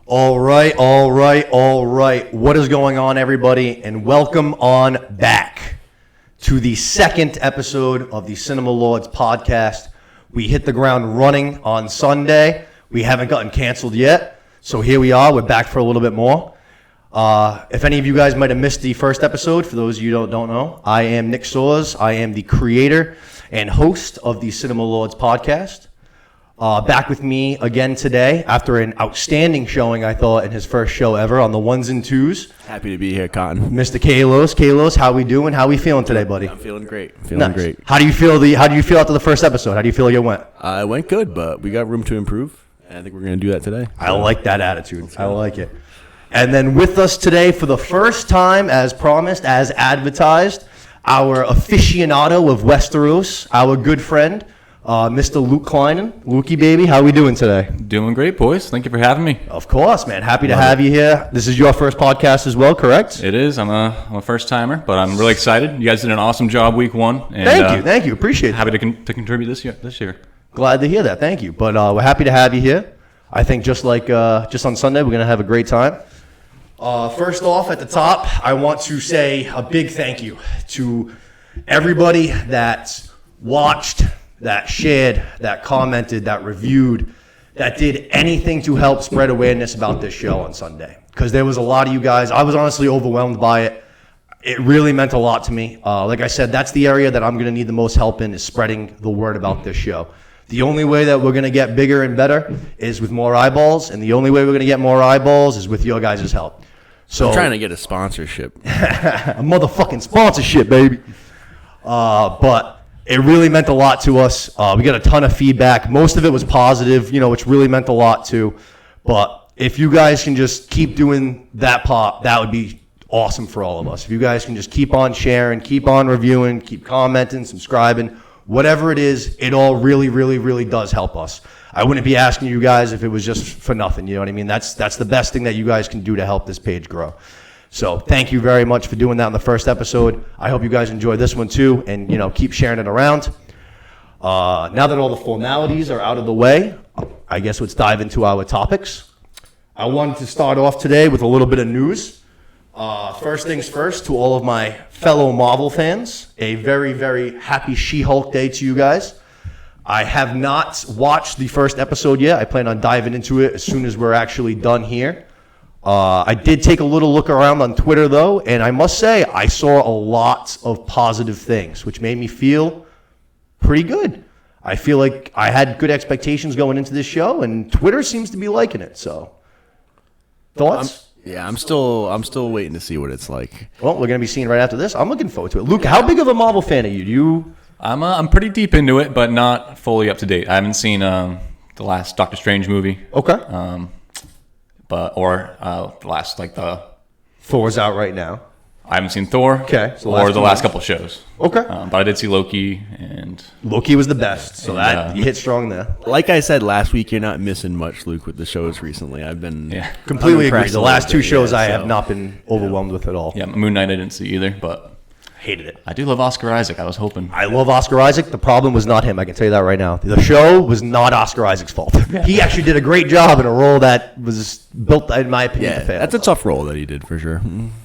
All right. What is going on, everybody? And welcome on back to the second episode of the Cinema Lords podcast. We hit the ground running on Sunday. We haven't gotten canceled yet. So here we are. We're back for a little bit more. If any of you guys might have missed the first episode, for those of you who don't know, I am Nick Soers. I am the creator and host of the Cinema Lords podcast. Back with me again today after an outstanding showing, I thought, in his first show ever on the ones and twos. Happy to be here, Cotton. Mr. Kalos. Kalos, how we doing? How we feeling today, buddy? I'm feeling great. Nice. How do you feel after the first episode? How do you feel like it went? It went good, but we got room to improve, and I think we're going to do that today. I like that attitude. I like it. And then with us today for the first time, as promised, as advertised, our aficionado of Westeros, our good friend, Mr. Luke Kleinen. Lukey, baby, how we doing today? Doing great, boys. Thank you for having me. Of course, man. Happy to have you here. This is your first podcast as well, correct? It is. I'm a first-timer, but I'm really excited. You guys did an awesome job week one. And, Thank you. Appreciate it. Happy to contribute this year. Glad to hear that. Thank you. But we're happy to have you here. I think just on Sunday, we're going to have a great time. First off, at the top, I want to say a big thank you to everybody that watched, that shared, that commented, that reviewed, that did anything to help spread awareness about this show on Sunday. Because there was a lot of you guys. I was honestly overwhelmed by it. It really meant a lot to me. Like I said, that's the area that I'm going to need the most help in, is spreading the word about this show. The only way that we're going to get bigger and better is with more eyeballs, and the only way we're going to get more eyeballs is with your guys' help. So I'm trying to get a sponsorship. A motherfucking sponsorship, baby. But it really meant a lot to us. We got a ton of feedback. Most of it was positive, which really meant a lot too. But if you guys can just keep doing that part, that would be awesome for all of us. If you guys can just keep on sharing, keep on reviewing, keep commenting, subscribing, whatever it is, it all really, really, really does help us. I wouldn't be asking you guys if it was just for nothing. You know what I mean? That's the best thing that you guys can do to help this page grow. So thank you very much for doing that in the first episode. I hope you guys enjoy this one too, and keep sharing it around. Now that all the formalities are out of the way, I guess let's dive into our topics. I wanted to start off today with a little bit of news. First things first, to all of my fellow Marvel fans, a very, very happy She-Hulk day to you guys. I have not watched the first episode yet. I plan on diving into it as soon as we're actually done here. I did take a little look around on Twitter, though, and I must say I saw a lot of positive things, which made me feel pretty good. I feel like I had good expectations going into this show, and Twitter seems to be liking it. So, thoughts? I'm still waiting to see what it's like. Well, we're going to be seeing right after this. I'm looking forward to it. Luke, how big of a Marvel fan are you? I'm pretty deep into it, but not fully up to date. I haven't seen the last Doctor Strange movie. Okay. The last the Thor's out right now. I haven't seen Thor. Okay. So the last couple shows. Okay. But I did see Loki, and Loki was the best. So that you hit strong there. Like I said last week, you're not missing much, Luke, with the shows recently. I've been completely agree. The last two shows I have not been overwhelmed with at all. Yeah, Moon Knight I didn't see either, but hated it. I do love Oscar Isaac. I was hoping. I love Oscar Isaac. The problem was not him. I can tell you that right now. The show was not Oscar Isaac's fault. He actually did a great job in a role that was built, in my opinion, to fail. That's a tough role that he did for sure.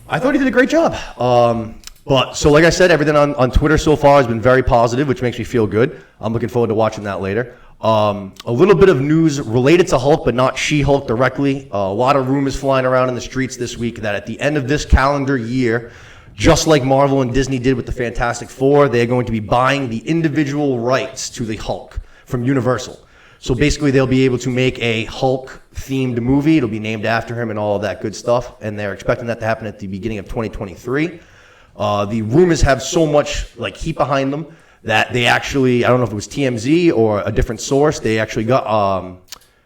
I thought he did a great job. But so like I said, everything on Twitter so far has been very positive, which makes me feel good. I'm looking forward to watching that later. A little bit of news related to Hulk, but not She-Hulk directly. A lot of rumors flying around in the streets this week that at the end of this calendar year, just like Marvel and Disney did with the Fantastic Four, they are going to be buying the individual rights to the Hulk from Universal. So basically, they'll be able to make a Hulk-themed movie. It'll be named after him and all of that good stuff. And they're expecting that to happen at the beginning of 2023. The rumors have so much heat behind them that they actually, I don't know if it was TMZ or a different source, they actually got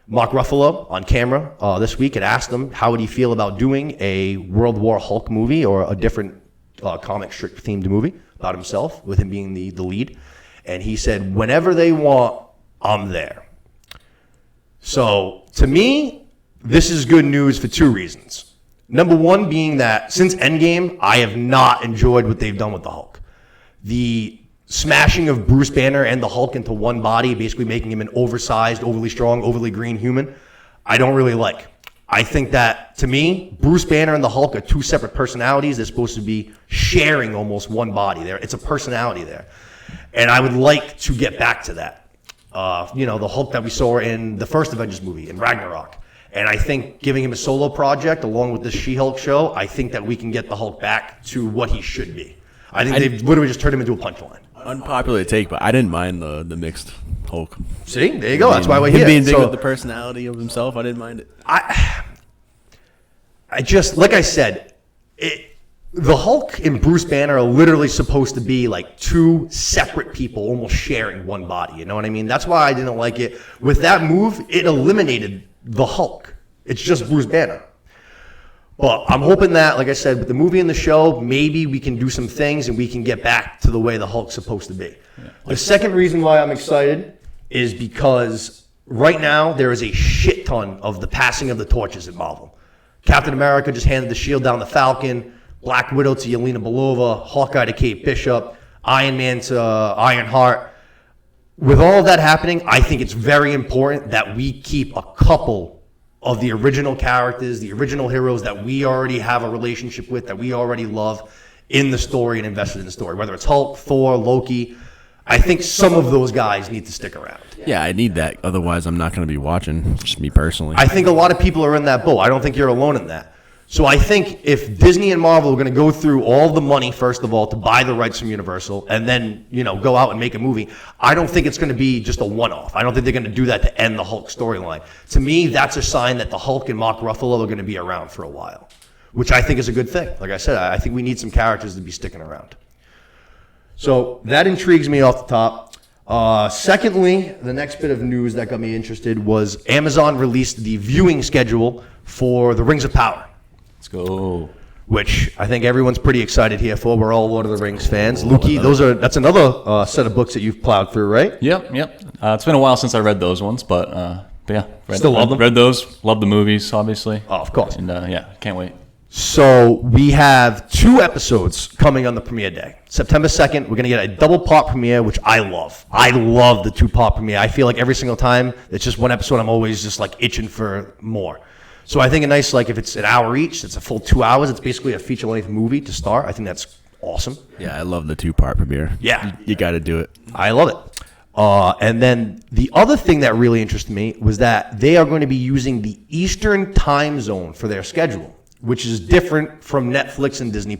Mark Ruffalo on camera this week and asked him how would he feel about doing a World War Hulk movie or a different comic strip themed movie about himself, with him being the lead. And he said, whenever they want, I'm there. So to me, this is good news for two reasons. Number one being that since Endgame, I have not enjoyed what they've done with the Hulk. The smashing of Bruce Banner and the Hulk into one body, basically making him an oversized, overly strong, overly green human, I don't really like. I think that, to me, Bruce Banner and the Hulk are two separate personalities. They're supposed to be sharing almost one body there. It's a personality there. And I would like to get back to that. The Hulk that we saw in the first Avengers movie, in Ragnarok. And I think giving him a solo project along with this She-Hulk show, I think that we can get the Hulk back to what he should be. I think they've literally just turned him into a punchline. Unpopular take, but I didn't mind the mixed Hulk. See? There you go. That's why we're here. Him being big So- with the personality of himself, I didn't mind it. I just, like I said, the Hulk and Bruce Banner are literally supposed to be like two separate people almost sharing one body. You know what I mean? That's why I didn't like it. With that move, it eliminated the Hulk. It's just Bruce Banner. But I'm hoping that, like I said, with the movie and the show, maybe we can do some things and we can get back to the way the Hulk's supposed to be. The second reason why I'm excited is because right now there is a shit ton of the passing of the torches in Marvel. Captain America just handed the shield down to Falcon, Black Widow to Yelena Belova, Hawkeye to Kate Bishop, Iron Man to Ironheart. With all of that happening, I think it's very important that we keep a couple of the original characters, the original heroes that we already have a relationship with, that we already love in the story and invested in the story. Whether it's Hulk, Thor, Loki, I think some of those guys need to stick around. Yeah, I need that. Otherwise, I'm not going to be watching, just me personally. I think a lot of people are in that boat. I don't think you're alone in that. So I think if Disney and Marvel are going to go through all the money, first of all, to buy the rights from Universal and then, go out and make a movie, I don't think it's going to be just a one-off. I don't think they're going to do that to end the Hulk storyline. To me, that's a sign that the Hulk and Mark Ruffalo are going to be around for a while, which I think is a good thing. Like I said, I think we need some characters to be sticking around. So that intrigues me off the top. Secondly, the next bit of news that got me interested was Amazon released the viewing schedule for The Rings of Power. Let's go. Which I think everyone's pretty excited here for. We're all Lord of the Rings fans. Lukey, that's another set of books that you've plowed through, right? Yep. It's been a while since I read those ones, but yeah. Still love them? Read those. Love the movies, obviously. Oh, of course. And can't wait. So we have 2 episodes coming on the premiere day. September 2nd, we're going to get a double-part premiere, which I love. I love the 2-part premiere. I feel like every single time it's just one episode, I'm always just like itching for more. So I think a nice, if it's an hour each, it's a full 2 hours. It's basically a feature-length movie to start. I think that's awesome. Yeah, I love the 2-part premiere. Yeah. You got to do it. I love it. And then the other thing that really interested me was that they are going to be using the Eastern time zone for their schedule, which is different from Netflix and Disney+.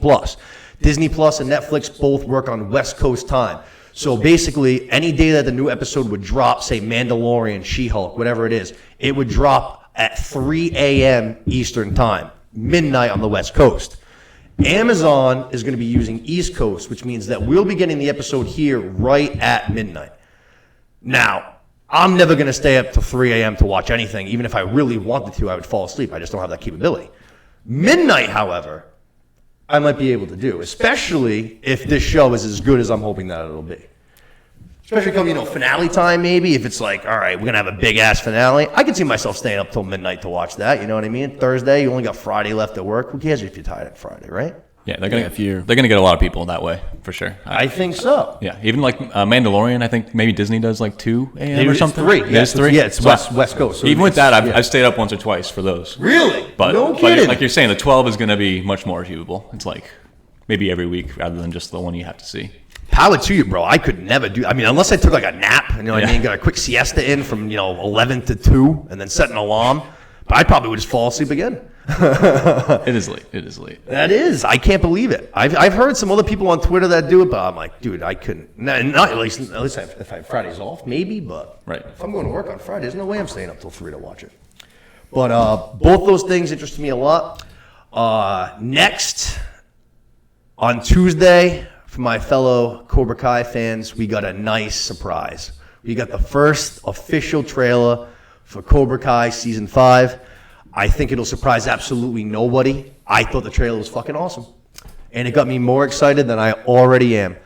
Disney Plus and Netflix both work on West Coast time. So basically, any day that the new episode would drop, say Mandalorian, She-Hulk, whatever it is, it would drop at 3 a.m. Eastern time, midnight on the West Coast. Amazon is going to be using East Coast, which means that we'll be getting the episode here right at midnight. Now, I'm never going to stay up till 3 a.m. to watch anything. Even if I really wanted to, I would fall asleep. I just don't have that capability. Midnight, however, I might be able to do, especially if this show is as good as I'm hoping that it'll be. Especially come, finale time maybe. If it's like, all right, we're going to have a big-ass finale. I can see myself staying up till midnight to watch that. You know what I mean? Thursday, you only got Friday left at work. Who cares if you're tired on Friday, right? Yeah, they're gonna get a lot of people that way for sure. I think so. Yeah, even like Mandalorian, I think maybe Disney does like 2 a.m. or It's something. 3. Yeah, it's 3. Yeah, it's West Coast. So even with it's- that, yeah. I've stayed up once or twice for those. Really? But No but kidding. like you're saying, the 12 is gonna be much more achievable. It's like maybe every week rather than just the one you have to see. Power to you, bro. I could never do. I mean, unless I took like a nap, you know what I Yeah. mean? Got a quick siesta in from 11 to 2, and then set an alarm. But I probably would just fall asleep again. It is late. It is late. That is. I can't believe it. I've heard some other people on Twitter that do it, but I'm like, dude, I couldn't. Not at least if I have Fridays off, maybe. But Right. if I'm going to work on Friday, there's no way I'm staying up till 3 to watch it. But both those things interest me a lot. Next, on Tuesday, for my fellow Cobra Kai fans, we got a nice surprise. We got the first official trailer for Cobra Kai Season 5. I think it'll surprise absolutely nobody. I thought the trailer was fucking awesome. And it got me more excited than I already am.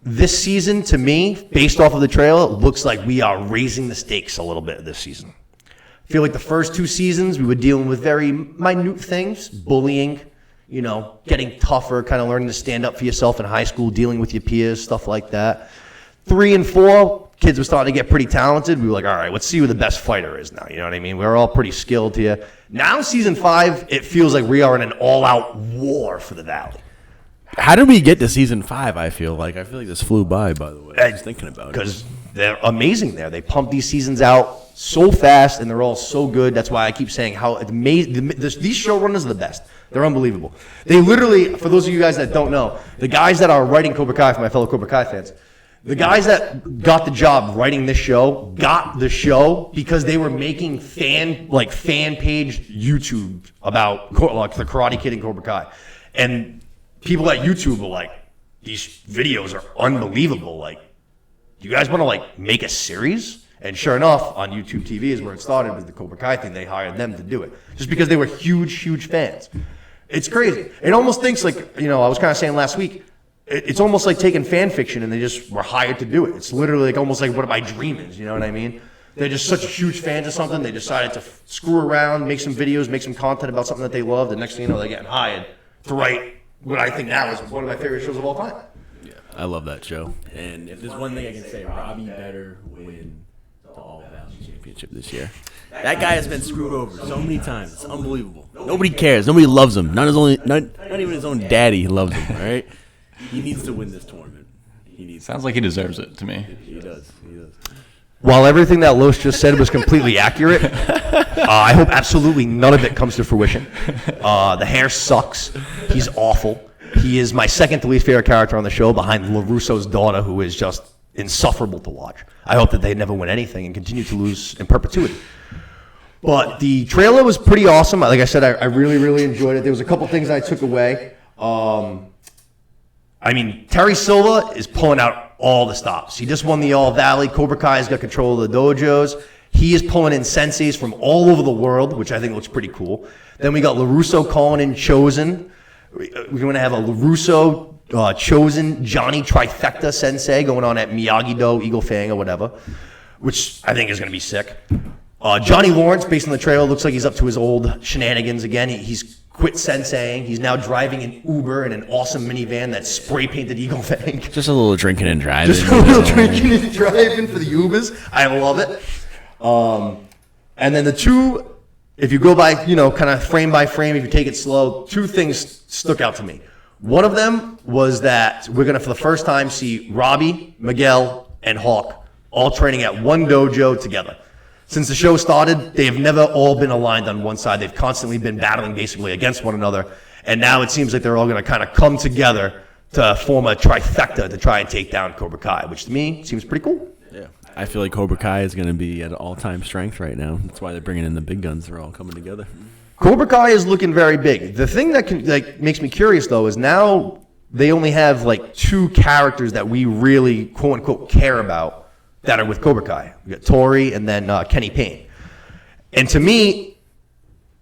This season, to me, based off of the trailer, looks like we are raising the stakes a little bit this season. I feel like the first 2 seasons, we were dealing with very minute things, bullying, getting tougher, kind of learning to stand up for yourself in high school, dealing with your peers, stuff like that. 3 and 4, kids were starting to get pretty talented. We were like, all right, let's see who the best fighter is now. You know what I mean? We're all pretty skilled here. Now, season 5, it feels like we are in an all-out war for the Valley. How did we get to season 5? I feel like this flew by the way. I was thinking about it. Because they're amazing there. They pump these seasons out so fast, and they're all so good. That's why I keep saying how amazing. These showrunners are the best. They're unbelievable. They literally, for those of you guys that don't know, the guys that are writing Cobra Kai, for my fellow Cobra Kai fans, the guys that got the job writing this show got the show because they were making fan page YouTube about the Karate Kid and Cobra Kai. And people at YouTube were like, these videos are unbelievable. Like, you guys want to make a series? And sure enough, on YouTube TV is where it started with the Cobra Kai thing. They hired them to do it just because they were huge fans. It's crazy. It almost thinks I was kind of saying last week, it's almost like taking fan fiction and they just were hired to do it. It's literally almost like what am I dreaming? You know what I mean? They're just such huge fans of something. They decided to screw around, make some videos, make some content about something that they love. The next thing you know, they're getting hired to write what I think now is one of my favorite shows of all time. Yeah, I love that show. And if there's one thing I can say, Robbie better win the All Valley Championship this year. That guy has been screwed over so many times. It's unbelievable. Nobody cares. Nobody loves him. Not even his own daddy loves him. All right. He needs to win this tournament. Sounds like he deserves it to me. He does. While everything that Los just said was completely accurate, I hope absolutely none of it comes to fruition. The hair sucks. He's awful. He is my second least favorite character on the show behind LaRusso's daughter, who is just insufferable to watch. I hope that they never win anything and continue to lose in perpetuity. But the trailer was pretty awesome. Like I said, I really enjoyed it. There was a couple things I took away. Terry Silva is pulling out all the stops. He just won the All Valley. Cobra Kai's got control of the dojos. He is pulling in senseis from all over the world, which I think looks pretty cool. Then we got LaRusso calling in Chosen. We're going to have a LaRusso, Chosen, Johnny Trifecta sensei going on at Miyagi-Do, Eagle Fang, or whatever, which I think is going to be sick. Johnny Lawrence, based on the trailer, looks like he's up to his old shenanigans again. He's quit senseiing. He's now driving an Uber in an awesome minivan that's spray-painted Eagle Fang. Just a little drinking and driving. Just a little drinking and driving for the Ubers. I love it. And then the two, if you go by, kind of frame by frame, if you take it slow, two things stuck out to me. One of them was that we're going to, for the first time, see Robbie, Miguel, and Hawk all training at one dojo together. Since the show started, they have never all been aligned on one side. They've constantly been battling basically against one another. And now it seems like they're all going to kind of come together to form a trifecta to try and take down Cobra Kai, which to me seems pretty cool. Yeah. I feel like Cobra Kai is going to be at an all-time strength right now. That's why they're bringing in the big guns. They're all coming together. Cobra Kai is looking very big. The thing that makes me curious, though, is now they only have two characters that we really, quote-unquote, care about that are with Cobra Kai. We got Tori and then Kenny Payne. And to me,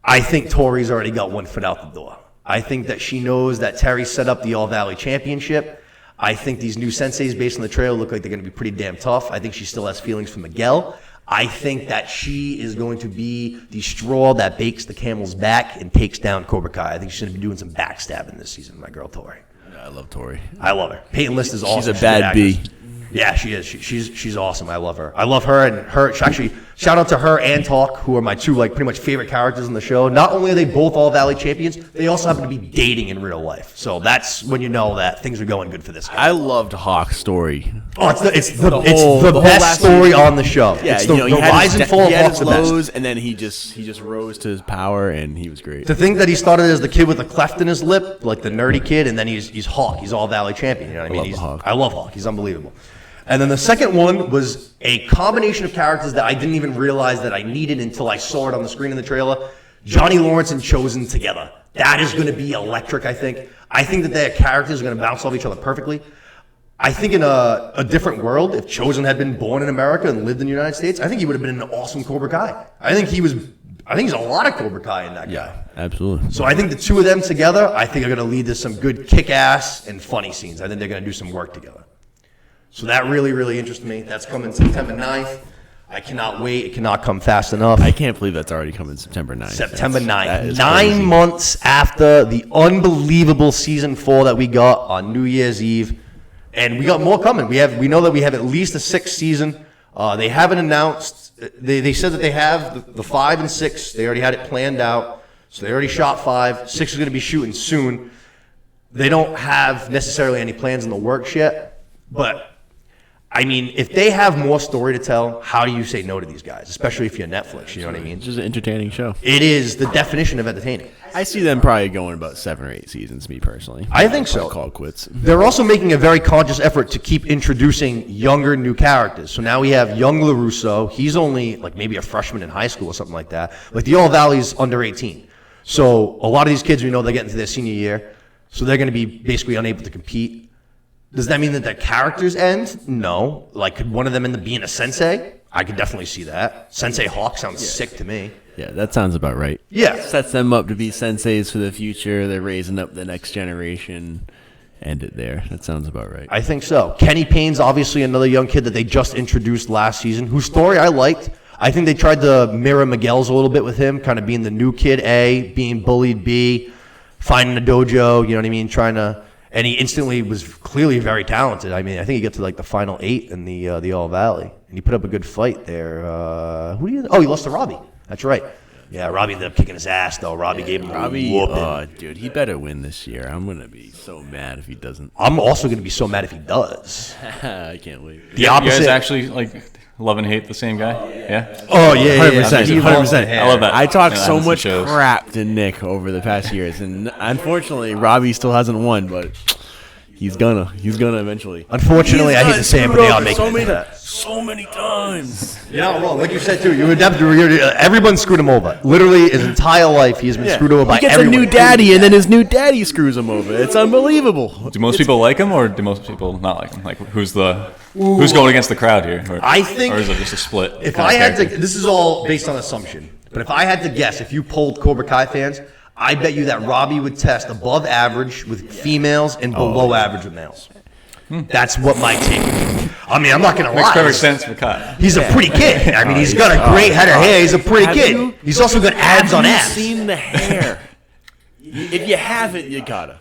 I think Tori's already got one foot out the door. I think that she knows that Terry set up the All Valley Championship. I think these new senseis based on the trailer look like they're going to be pretty damn tough. I think she still has feelings for Miguel. I think that she is going to be the straw that bakes the camel's back and takes down Cobra Kai. I think she's going to be doing some backstabbing this season, my girl Tori. Yeah, I love Tori. I love her. Peyton List is awesome. She's a bad bee. Yeah, she is. She's awesome. I love her. I love her and her. Actually, shout out to her and Talk, who are my two pretty much favorite characters in the show. Not only are they both All Valley champions, they also happen to be dating in real life. So that's when you know that things are going good for this guy. I loved Hawk's story. Oh, it's the best story on the show. Yeah, it's the rise and fall of Hawk's the best. And then he just rose to his power, and he was great. To think that he started as the kid with a cleft in his lip, like the nerdy kid, and then he's Hawk. He's All Valley champion. You know what I mean? I love Hawk. He's unbelievable. And then the second one was a combination of characters that I didn't even realize that I needed until I saw it on the screen in the trailer. Johnny Lawrence and Chosen together. That is going to be electric, I think. I think that their characters are going to bounce off each other perfectly. I think in a different world, if Chosen had been born in America and lived in the United States, I think he would have been an awesome Cobra Kai. I think he's a lot of Cobra Kai in that guy. Yeah, absolutely. So I think the two of them together, I think are going to lead to some good kick-ass and funny scenes. I think they're going to do some work together. So that really, really interests me. That's coming September 9th. I cannot wait. It cannot come fast enough. I can't believe that's already coming September 9th. September 9th. 9 crazy. months after the unbelievable Season 4 that we got on New Year's Eve. And we got more coming. We know that we have at least a 6th season. They haven't announced. They said that they have the 5 and 6. They already had it planned out. So they already shot 5. 6 is going to be shooting soon. They don't have necessarily any plans in the works yet. But I mean, if they have more story to tell, how do you say no to these guys? Especially if you're Netflix, you know what I mean? It's just an entertaining show. It is the definition of entertaining. I see them probably going about 7 or 8 seasons, me personally. I think so. I'd call it quits. They're also making a very conscious effort to keep introducing younger new characters. So now we have young LaRusso. He's only like maybe a freshman in high school or something like that. Like the All Valley's under 18. So a lot of these kids, we know, they get into their senior year. So they're going to be basically unable to compete. Does that mean that their characters end? No. Like, could one of them end up being a sensei? I could definitely see that. Sensei Hawk sounds sick to me. Yeah, that sounds about right. Yeah. Sets them up to be senseis for the future. They're raising up the next generation. End it there. That sounds about right. I think so. Kenny Payne's obviously another young kid that they just introduced last season, whose story I liked. I think they tried to mirror Miguel's a little bit with him, kind of being the new kid A, being bullied B, finding a dojo, you know what I mean, and he instantly was clearly very talented. I mean, I think he got to like the final 8 in the All Valley, and he put up a good fight there. He lost to Robbie. That's right. Yeah, Robbie ended up kicking his ass though. Robbie gave him a whooping. Dude, he better win this year. I'm gonna be so mad if he doesn't. I'm also gonna be so mad if he does. I can't wait. The opposite. You guys actually like love and hate the same guy? Yeah. Oh yeah, 100%. 100%. I love that. I talked Yeah, so that's much the shows. crap to Nick over the past years, and unfortunately, Robbie still hasn't won, but he's gonna eventually. Unfortunately, I hate to say it, but they are making so many times. You're not wrong. Like you said too, everyone screwed him over. Literally, his entire life, he has been screwed over by He gets everyone. a new daddy, and then his new daddy screws him over. It's unbelievable. Do most people like him, or do most people not like him? Like, who's going against the crowd here? Or, I think or is it just a split? If kind I of had to, character? this is all based on assumption, but if I had to guess, if you polled Cobra Kai fans, I bet you that Robbie would test above average with females and below average with males. That's what my take is. I mean, I'm not going to Makes lie. perfect sense for Kai. He's a pretty kid. I mean, he's got a great head of hair. He's a pretty kid. He's also got abs on abs. Have you seen the hair? If you haven't, you gotta.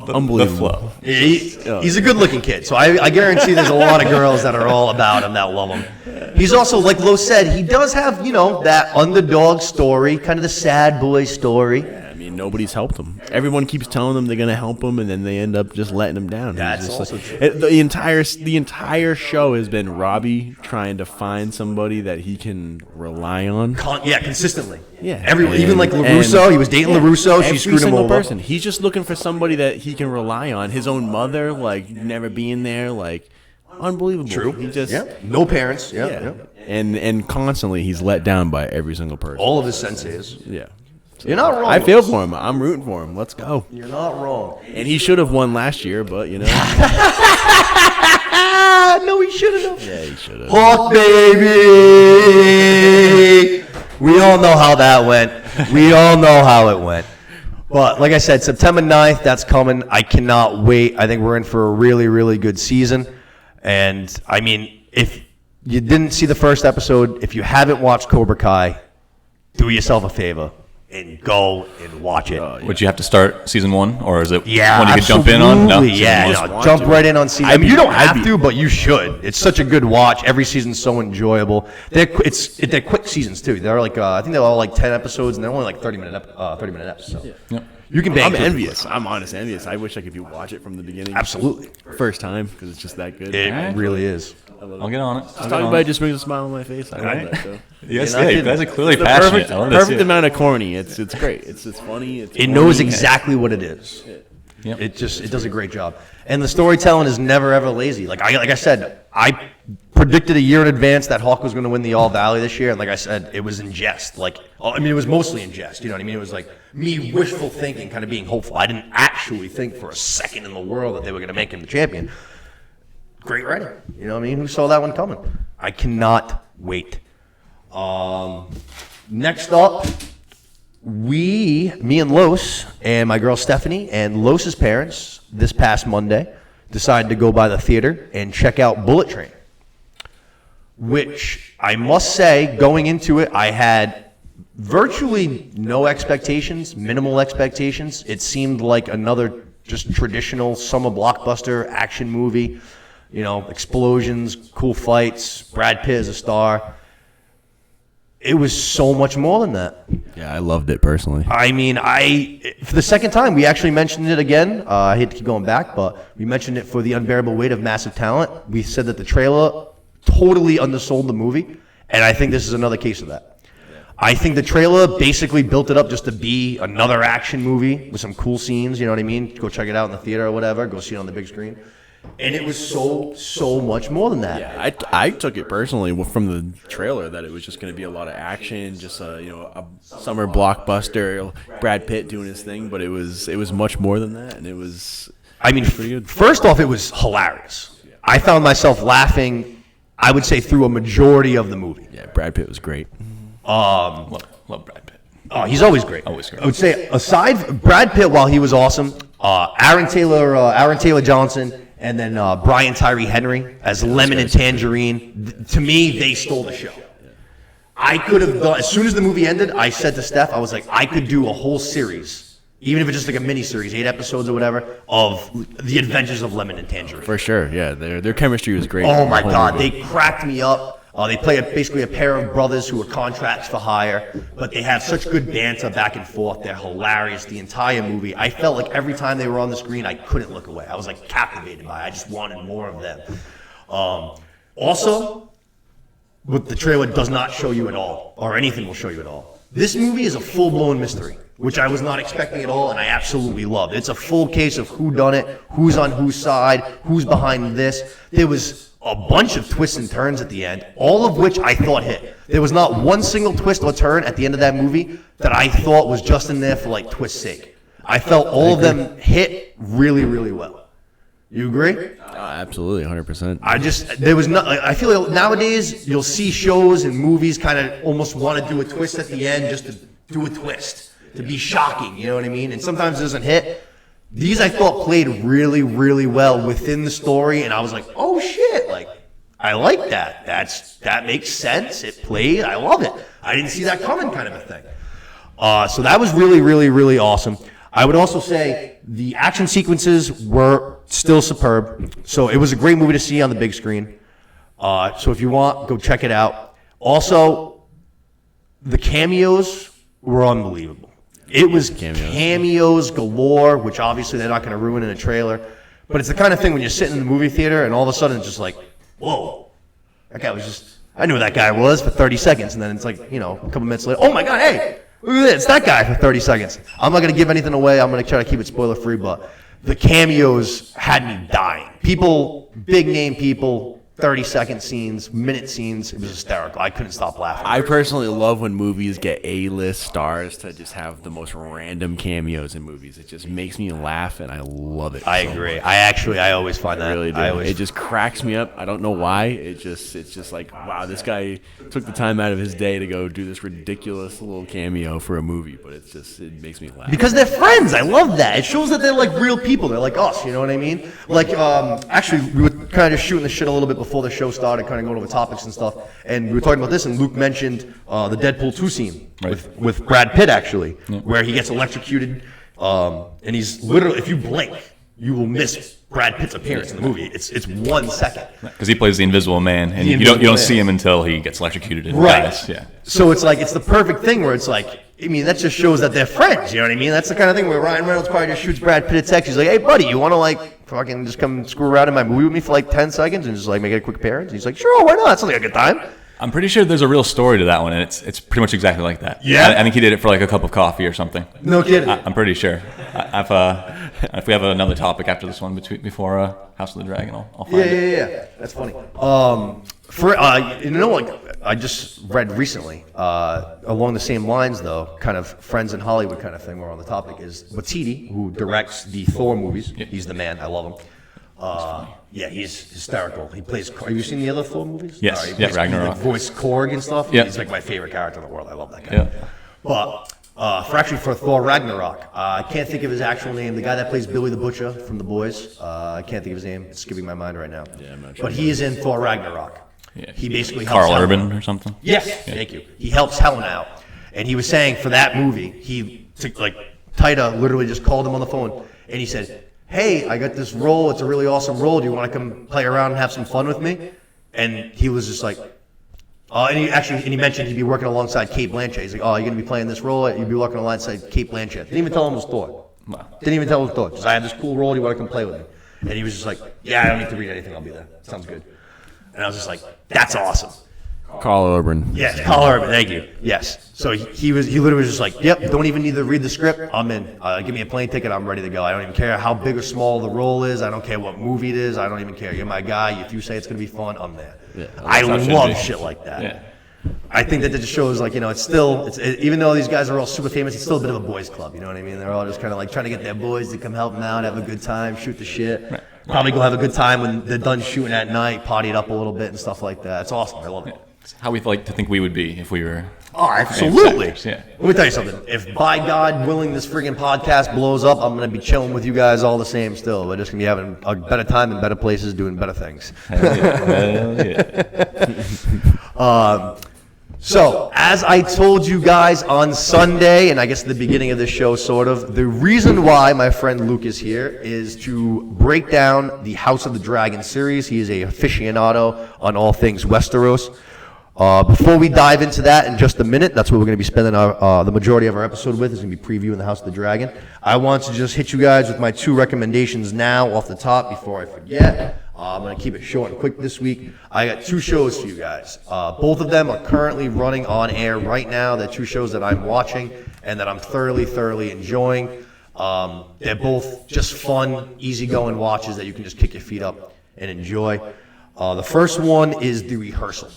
The Unbelievable. flow. He's a good-looking kid, so I guarantee there's a lot of girls that are all about him that love him. He's also, like Lo said, he does have, that underdog story, kind of the sad boy story. I mean, nobody's helped him. Everyone keeps telling them they're gonna help him, and then they end up just letting him down. That's He's just also like- true. The entire show has been Robbie trying to find somebody that he can rely on. Consistently. Yeah, Everyone, even like And- LaRusso, he was dating LaRusso. She Every screwed him single over. person. He's just looking for somebody that he can rely on. His own mother, like never being there, like unbelievable. True. He just No parents. Yeah. yeah. And constantly he's let down by every single person. All of his senseis. Yeah. You're not wrong. I feel for him. I'm rooting for him. Let's go. You're not wrong. And he should have won last year, but No, he shouldn't have. yeah, he should have. Hawk baby. We all know how that went. We all know how it went. But like I said, September 9th, that's coming. I cannot wait. I think we're in for a really, really good season. And I mean, if you didn't see the first episode, if you haven't watched Cobra Kai, do yourself a favor and go and watch it. Would you have to start season 1, or is it Yeah, one you could jump in on? No. absolutely. Yeah, Just no, watch jump it. right in on season. I mean, you don't I'd have be- to, but you should. It's such a good watch. Every season's so enjoyable. They're quick seasons too. They're like I think they're all like 10 episodes, and they're only like 30-minute episodes. So you can bang. I'm through it. envious. I'm honest envious. I wish I could watch it from the beginning. Absolutely, First time because it's just that good. it really is. I'll get on it. Talking about it just brings a smile on my face. I love that show. Yes, You're not you kidding. guys are clearly The passionate. perfect, I love to see perfect it. amount of corny. It's great. It's funny. It's It knows corny. exactly what it is. Yep. It does a great job, and the storytelling is never ever lazy. Like I said, I predicted a year in advance that Hawk was going to win the All Valley this year, and like I said, it was in jest. Like I mean, it was mostly in jest. You know what I mean? It was like me wishful thinking, kind of being hopeful. I didn't actually think for a second in the world that they were going to make him the champion. Great writing. You know what I mean? Who saw that one coming? I cannot wait. Next up. Me and Los and my girl Stephanie and Los's parents this past Monday decided to go by the theater and check out Bullet Train, which I must say, going into it, I had virtually no expectations, minimal expectations. It seemed like another just traditional summer blockbuster action movie. You know, explosions, cool fights, Brad Pitt as a star. It was so much more than that. Yeah, I loved it personally. I mean, for the second time, we actually mentioned it again. I hate to keep going back, but we mentioned it for The Unbearable Weight of Massive Talent. We said that the trailer totally undersold the movie, and I think this is another case of that. I think the trailer basically built it up just to be another action movie with some cool scenes, you know what I mean? Go check it out in the theater or whatever, go see it on the big screen. And it was so much more than that. Yeah, I took it personally from the trailer that it was just going to be a lot of action, just a summer blockbuster, Brad Pitt doing his thing, but it was much more than that, and it was. I mean, pretty good. First off, it was hilarious. I found myself laughing, I would say, through a majority of the movie. Yeah, Brad Pitt was great. Love Brad Pitt. Oh, he's always great. Always great. I would say, aside Brad Pitt, while he was awesome, Aaron Taylor Johnson, and then Brian Tyree Henry as Lemon and Tangerine. To me, they stole the show. I could have done, as soon as the movie ended, I said to Steph, I was like, I could do a whole series, even if it's just like a mini series, 8 episodes or whatever, of the adventures of Lemon and Tangerine. For sure, yeah, their chemistry was great. Oh my The whole God, movie. they cracked me up. They play basically a pair of brothers who are contracts for hire, but they have such good banter back and forth. They're hilarious the entire movie. I felt like every time they were on the screen, I couldn't look away. I was like captivated by it. I just wanted more of them. Also, what the trailer does not show you at all, or anything will show you at all. This movie is a full-blown mystery, which I was not expecting at all, and I absolutely loved. It's a full case of who done it, who's on whose side, who's behind this. There was a bunch of twists and turns at the end, all of which I thought hit. There was not one single twist or turn at the end of that movie that I thought was just in there for like twist's sake. I felt all of them hit really, really well. You agree? Absolutely, 100%. I feel like nowadays you'll see shows and movies kind of almost want to do a twist at the end just to do a twist, to be shocking, you know what I mean? And sometimes it doesn't hit. These I thought played really, really well within the story, and I was like, oh shit, like, I like that. That makes sense. It played. I love it. I didn't see that coming kind of a thing. So that was really, really, really awesome. I would also say the action sequences were still superb. So it was a great movie to see on the big screen. So if you want, go check it out. Also, the cameos were unbelievable. It was cameos galore, which obviously they're not going to ruin in a trailer. But it's the kind of thing when you're sitting in the movie theater and all of a sudden it's just like, whoa, that guy was just, I knew who that guy was for 30 seconds. And then it's like, you know, a couple minutes later, oh my God, hey, look at this, it's that guy for 30 seconds. I'm not going to give anything away. I'm going to try to keep it spoiler free, but the cameos had me dying. People, big name people, 30-second scenes, minute scenes. It was hysterical. I couldn't stop laughing. I personally love when movies get A-list stars to just have the most random cameos in movies. It just makes me laugh, and I love it. I so agree. much. I always find that. I really do. I always, It just cracks me up. I don't know why. It's just like, wow, this guy took the time out of his day to go do this ridiculous little cameo for a movie. But it makes me laugh. because they're friends. I love that. It shows that they're like real people. They're like us. You know what I mean? Like, actually, we were kind of just shooting the shit a little bit before the show started, kind of going over topics and stuff. And we were talking about this, and Luke mentioned the Deadpool 2 scene with Brad Pitt, actually, where he gets electrocuted. And he's literally, if you blink, you will miss Brad Pitt's appearance in the movie. It's 1 second. Because he plays the Invisible Man, and The you don't Invisible see Man. him until he gets electrocuted and Right. dies. Yeah. So it's like, it's the perfect thing where it's like, I mean, that just shows that they're friends, you know what I mean? That's the kind of thing where Ryan Reynolds probably just shoots Brad Pitt a text. He's like, hey, buddy, you want to, like, fucking just come screw around in my movie with me for, like, 10 seconds and just, like, make a quick appearance? He's like, sure, why not? That sounds like a good time. I'm pretty sure there's a real story to that one, and it's pretty much exactly like that. Yeah? I think he did it for like a cup of coffee or something. No kidding. I'm pretty sure. If we have another topic after this one before House of the Dragon, I'll find it. Yeah. That's funny. Like I just read recently, along the same lines though, kind of friends in Hollywood kind of thing. We're on the topic is Waititi, who directs the Thor movies. He's the man. I love him. Yeah, he's hysterical. He plays. Have you seen the other Thor movies? Yes. He Yeah, plays, Ragnarok. He voiced Korg and stuff. Yeah. He's like my favorite character in the world. I love that guy. Yeah. But for Thor Ragnarok, I can't think of his actual name. The guy that plays Billy the Butcher from The Boys. I can't think of his name. It's skipping my mind right now. Yeah, I'm not sure. But he is in Thor Ragnarok. Yeah. He basically helps Carl Helen. Urban or something. Yes, thank you. He helps Helen out, and he was saying for that movie, Taika literally just called him on the phone, and he said, hey, I got this role. It's a really awesome role. Do you want to come play around and have some fun with me? And he was just like, and he mentioned he'd be working alongside Kate Blanchett. He's like, oh, you're going to be playing this role? You'd be working alongside Kate Blanchett. Didn't even tell him it was Thor. Wow. Didn't even tell him it was Thor. Just, I have this cool role. Do you want to come play with me? And he was just like, yeah, I don't need to read anything. I'll be there. Sounds good. And I was just like, that's awesome. Carl Urban. Yes, Carl Urban. Thank you. Yes. So he literally was just like, yep, don't even need to read the script. I'm in. Give me a plane ticket. I'm ready to go. I don't even care how big or small the role is. I don't care what movie it is. I don't even care. You're my guy. If you say it's going to be fun, I'm there. Yeah, I how it should love be. shit like that. Yeah. I think that just shows, like, even though these guys are all super famous, it's still a bit of a boys' club. You know what I mean? They're all just kind of like trying to get their boys to come help them out, have a good time, shoot the shit. Probably go have a good time when they're done shooting at night, party it up a little bit and stuff like that. It's awesome. I love it. It's how we like to think we would be if we were. Oh, absolutely. Yeah. Let me tell you something. If by God willing this friggin' podcast blows up, I'm going to be chilling with you guys all the same still. We're just going to be having a better time in better places, doing better things. Hell yeah. So, as I told you guys on Sunday, and I guess at the beginning of the show, sort of, the reason why my friend Luke is here is to break down the House of the Dragon series. He is a aficionado on all things Westeros. Before we dive into that in just a minute, that's what we're going to be spending the majority of our episode with, is going to be previewing the House of the Dragon. I want to just hit you guys with my 2 recommendations now off the top before I forget. I'm going to keep it short and quick this week. I got 2 shows for you guys. Both of them are currently running on air right now. They're 2 shows that I'm watching and that I'm thoroughly enjoying. They're both just fun, easygoing watches that you can just kick your feet up and enjoy. The first one is The Rehearsal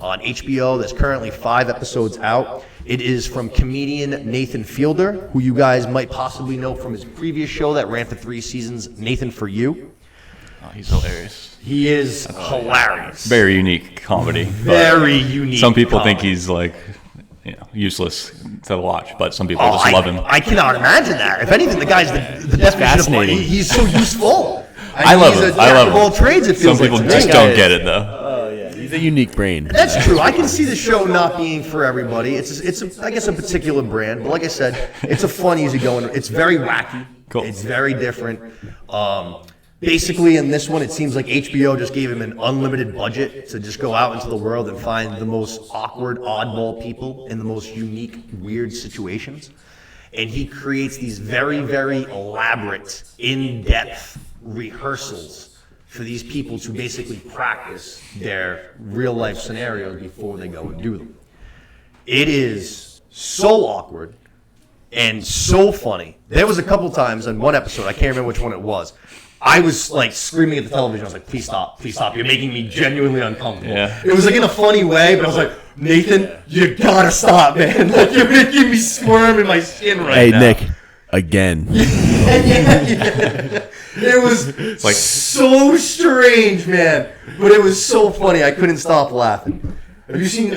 on HBO. There's currently 5 episodes out. It is from comedian Nathan Fielder, who you guys might possibly know from his previous show that ran for 3 seasons, Nathan For You. Oh, he's hilarious. He is hilarious. Very unique comedy. but Very unique. Some people think comedy. he's like, useless to watch, but some people just love him. I cannot imagine that. If anything, the guy's the definition fascinating. of he's so useful. I love he's him. a jack of all trades, it Some feels like people to me. just don't get it though. He's a unique brain. That's true. I can see the show not being for everybody. I guess a particular brand, but like I said, it's a fun, easygoing. It's very wacky. Cool. It's very different. Basically, in this one, it seems like HBO just gave him an unlimited budget to just go out into the world and find the most awkward, oddball people in the most unique, weird situations. And he creates these very, very elaborate, in-depth rehearsals for these people to basically practice their real-life scenarios before they go and do them. It is so awkward and so funny. There was a couple times in one episode, I can't remember which one it was, I was like screaming at the television. I was like, please stop. You're making me genuinely uncomfortable. Yeah. It was like in a funny way, but I was like, Nathan, you gotta stop, man. Like, you're making me squirm in my skin right now. Hey, Nick, again. Yeah. It was like- so strange, man. But it was so funny. I couldn't stop laughing. Have you seen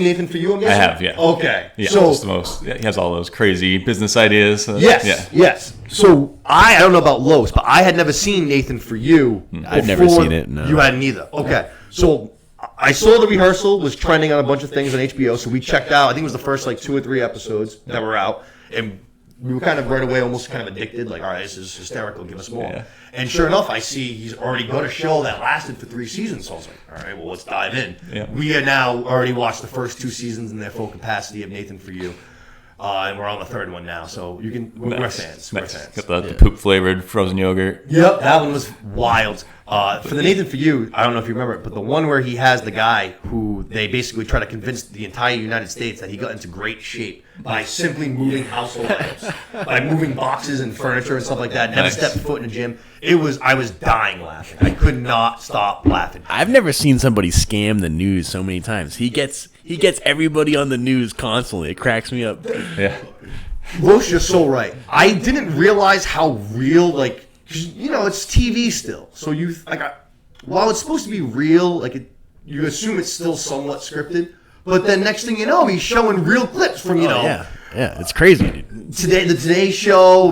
Nathan For You? I'm guessing? I have, yeah. Okay. Yeah, So, it's the most. Yeah, he has all those crazy business ideas. yes, Yeah. yes. So I don't know about Los, but I had never seen Nathan For You. I've never before seen it, no. You hadn't either. Okay. So I saw The Rehearsal was trending on a bunch of things on HBO, so we checked out. I think it was the first like 2 or 3 episodes that were out, and we were kind of right away almost kind of addicted. Like, all right, this is hysterical. Give us more. Yeah. And sure enough, I see he's already got a show that lasted for 3 seasons. So I was like, all right, well, let's dive in. Yeah. We are now already watched the first 2 seasons in their full capacity of Nathan For You. And we're on the 3rd one now, so you can. We're Nice. fans. Nice. We're fans. Got the poop flavored frozen yogurt. Yep, that one was wild. For the Nathan For You, I don't know if you remember it, but the one where he has the guy who they basically try to convince the entire United States that he got into great shape by simply moving household items, by moving boxes and furniture and stuff like that. Never Nice. stepped foot in a gym. I was dying laughing. I could not stop laughing. I've never seen somebody scam the news so many times. He gets everybody on the news constantly. It cracks me up. Yeah. Los, you're so right. I didn't realize how real, like, 'cause, it's TV still. So while it's supposed to be real, you assume it's still somewhat scripted. But then next thing you know, he's showing real clips from, Yeah, it's crazy, dude. the Today Show,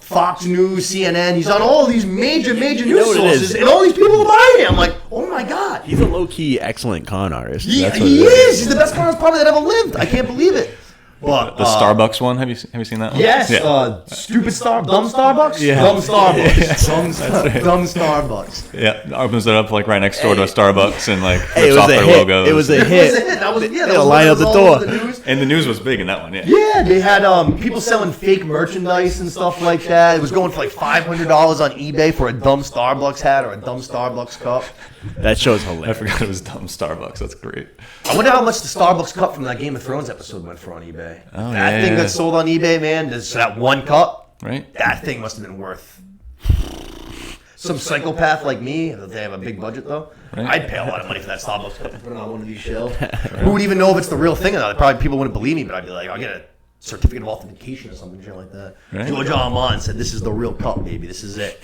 Fox News, CNN. He's on all these major news know what it sources, is? and all these people are buying it. I'm like, oh my god. He's a low-key excellent con artist. He That's what is. it is. He's the best con artist probably that ever lived. I can't believe it. But The Starbucks one. Have you seen that one? yes, Yeah. dumb Starbucks. Yeah. Dumb Starbucks. Dumb Starbucks. Yeah, opens it up like right next door to a Starbucks and like Hey, rips off their logo. It was a That hit. was it. That was yeah. That They'll was line that up the was all door. over the news. And the news was big in that one. Yeah. Yeah, they had people selling fake merchandise and stuff like that. It was going for like $500 on eBay for a dumb Starbucks hat or a dumb Starbucks cup. That show's I hilarious. forgot it was dumb Starbucks. That's great. I wonder how much the Starbucks cup from that Game of Thrones episode went for on eBay. Oh, that yeah, thing yeah. that sold on eBay, man, just that one cup, Right? that thing must have been worth. Some psychopath like me, they have a big budget though. Right. I'd pay a lot of money for that Starbucks cup to put it on one of these shelves. Who would even know if it's the real thing or not? Probably people wouldn't believe me, but I'd be like, I'll get a certificate of authentication or something, shit like that. Right. George R. R. Martin said, "This is the real cup, baby. This is it."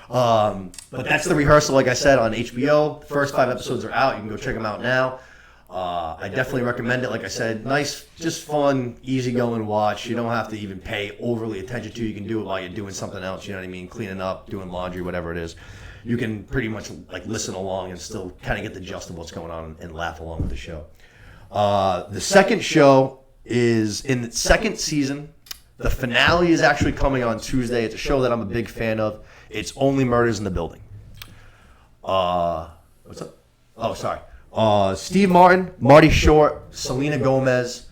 But that's the rehearsal, like I said, on HBO. The first 5 episodes are out. You can go check them out now. I definitely recommend it. Like I said, nice, just fun, easygoing watch. You don't have to even pay overly attention to. You can do it while you're doing something else. You know what I mean? Cleaning up, doing laundry, whatever it is. You can pretty much like listen along and still kind of get the gist of what's going on and laugh along with the show. The second show is in the second season. The finale is actually coming on Tuesday. It's a show that I'm a big fan of. It's Only Murders in the Building. What's up? Oh, sorry. Steve Martin, Marty Short, Selena Gomez.